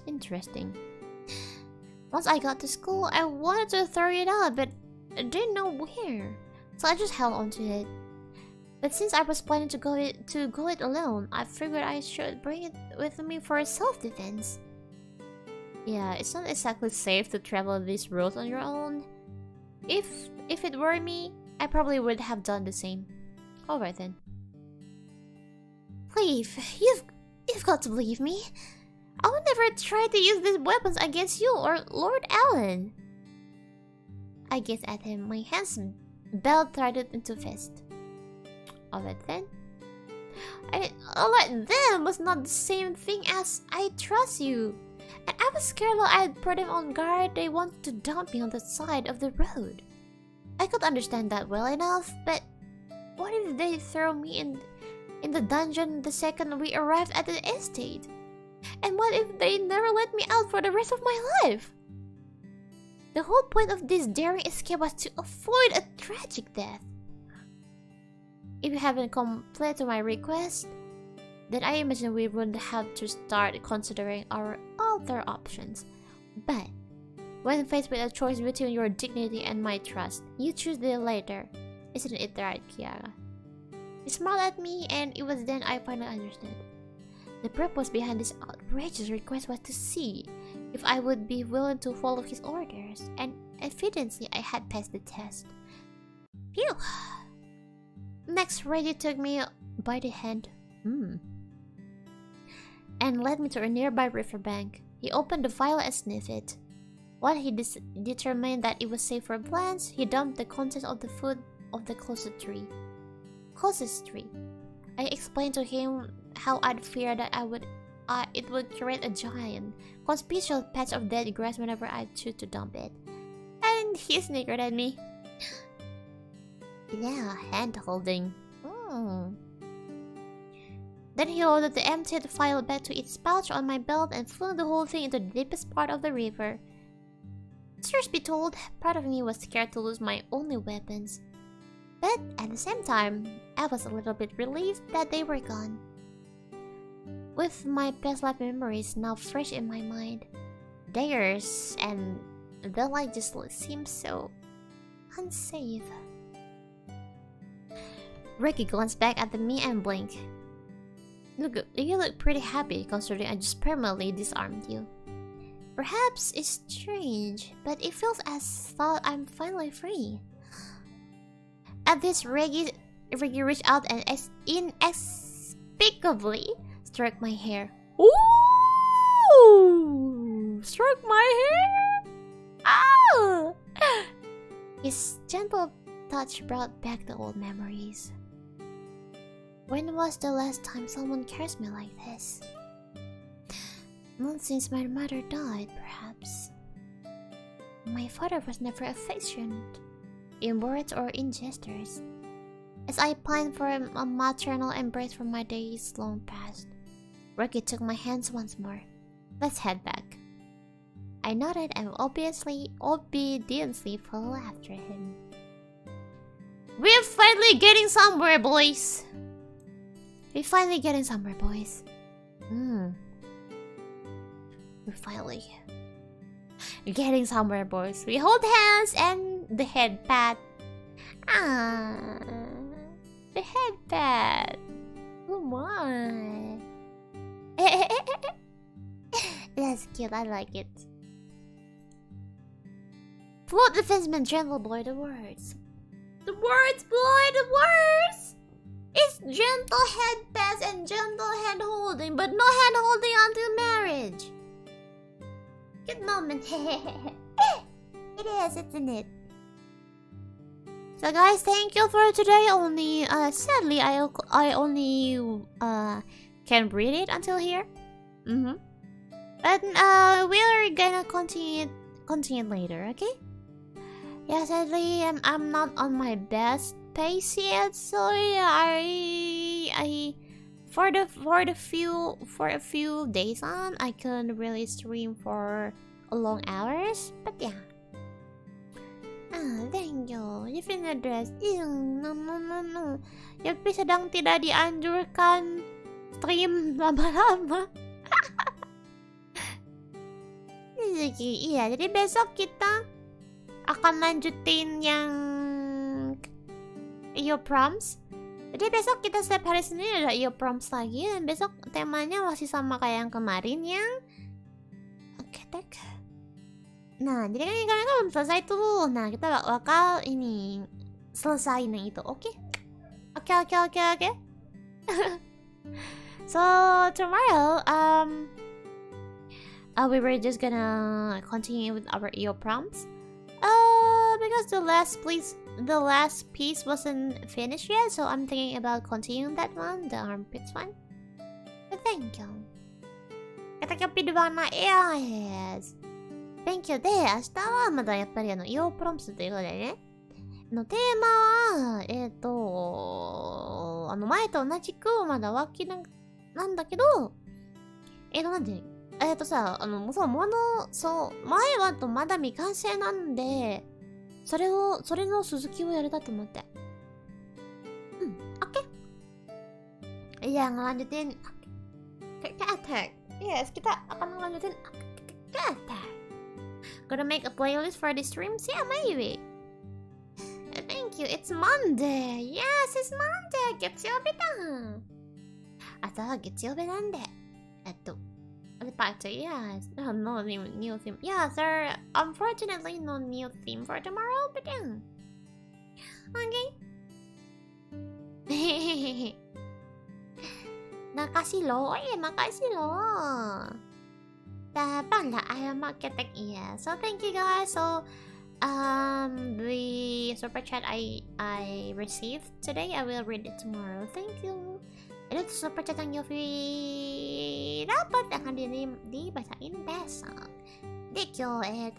Interesting. Once I got to school, I wanted to throw it out, but I didn't know where. So I just held onto it. But since I was planning to go it alone, I figured I should bring it with me for self-defense. Yeah, it's not exactly safe to travel these roads on your own. If it were me, I probably would have done the same. Alright then. Please, you've got to believe me. I would never try to use these weapons against you or Lord Allen. I gazed at him, my hands belt-threaded into fist. Alright then. Alright then was not the same thing as I trust you. And I was scared that I'd put them on guard. They wanted to dump me on the side of the road. I could understand that well enough, but what if they throw me in the dungeon the second we arrived at the estate? And what if they never let me out for the rest of my life? The whole point of this daring escape was to avoid a tragic death. If you haven't complied to my request, then I imagine we would have to start considering our other options. But when faced with a choice between your dignity and my trust, you choose the latter. Isn't it right, Kiara? He smiled at me, and it was then I finally understood. The purpose behind this outrageous request was to see if I would be willing to follow his orders, and evidently I had passed the test. Phew! Next, Reggie took me by the hand and led me to a nearby riverbank. He opened the vial and sniffed it. While he determined that it was safe for plants, he dumped the contents of the food of the closest tree. I explained to him how I'd fear that it would create a giant, conspicuous patch of dead grass whenever I choose to dump it. And he snickered at me. Yeah, hand-holding. Then he loaded the emptied vial back to its pouch on my belt and flung the whole thing into the deepest part of the river. Truth be told, part of me was scared to lose my only weapons. But at the same time, I was a little bit relieved that they were gone. With my past life memories now fresh in my mind, daggers and the light just seemed so unsafe. Ricky glanced back at me and blinked. You look pretty happy considering I just permanently disarmed you. Perhaps it's strange, but it feels as though I'm finally free. At this, Reggie reached out and inexplicably stroked my hair. Ooh! Stroked my hair? Oh! His gentle touch brought back the old memories. When was the last time someone caressed me like this? Not since my mother died, perhaps. My father was never affectionate, in words or in gestures. As I pined for a maternal embrace from my days long past, Rocky took my hands once more. Let's head back. I nodded and obediently followed after him. We're finally getting somewhere, boys! We're finally getting somewhere, boys. We hold hands and the head pat. The head pat. Come on. That's cute, I like it. Float the fenceman gentle boy, the words. The words, boy, the words! It's gentle head pats and gentle hand holding, but no hand holding until marriage. Good moment. It is, isn't it? So guys, thank you for today. Only sadly I only can read it until here. But we're gonna continue later, okay? Yeah, sadly I'm not on my best pace yet, so yeah, I for a few days on I couldn't really stream for long hours, but yeah. Thank you. Different address. No. Yofi sedang tidak dianjurkan stream lama-lama. Iya, jadi besok kita akan lanjutin yang IO prompts. Jadi besok kita setiap hari Senin ada IO prompts lagi, dan besok temanya masih sama kayak yang kemarin yang ketek. Nah, jadi kan kalian belum selesai tuh. Nah, kita bakal ini selesain yang itu, oke? Oke. So tomorrow, we were just gonna continue with our IO prompts. Because the last piece wasn't finished yet, so I'm thinking about continuing that one, the armpits one. But thank you. Yes. Thank you. で、明日はまだやっぱりイオプロンプスということでね。テーマは、前と同じくまだ脇なんだけど、なんで、そう、前はとまだ未完成なんで、それの続きをやれたと思って。Oke. Iya, ngelanjutin attack. Yes, kita akan ngelanjutin attack. Gonna make a playlist for the streams? Yeah, maybe. Thank you. It's Monday. Yes, it's Monday. 月曜日だ。明日は月曜日なんで。Back to yes. No new theme. Yeah, sir. Unfortunately, no new theme for tomorrow. But yeah. Okay. Makasih loh. Makasih loh. Yeah. So thank you guys. So the super chat I received today, I will read it tomorrow. Thank you. Itu super chat yang Yofi dapat akan dibacain besok. Jadi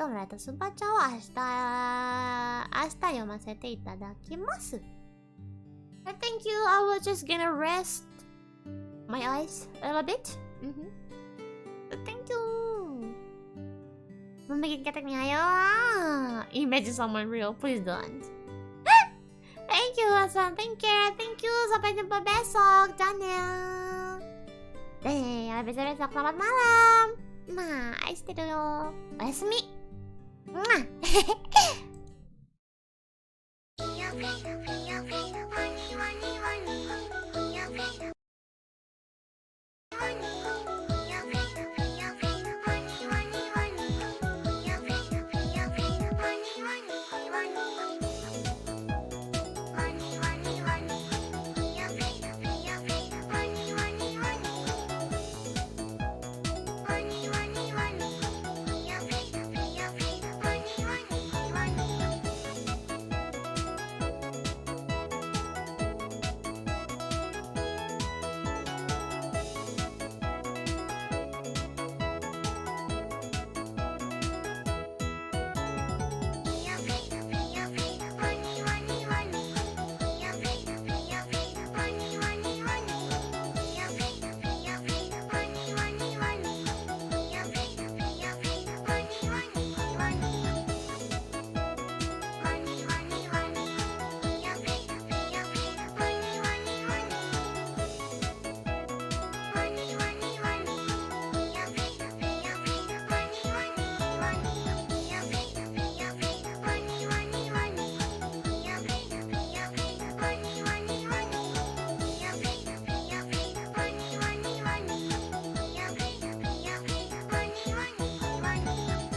mereka super chat wa ashita yomasete itadakimasu. Thank you. I was just gonna rest my eyes a little bit. Thank you. Membikin keteknya, ayo. Imagine someone real, please don't. Thank you, Hasan. Thank you. Sampai jumpa besok, Daniel. Sampai besok. Selamat malam. Nah, istirahat dulu. Oyasumi. Iya,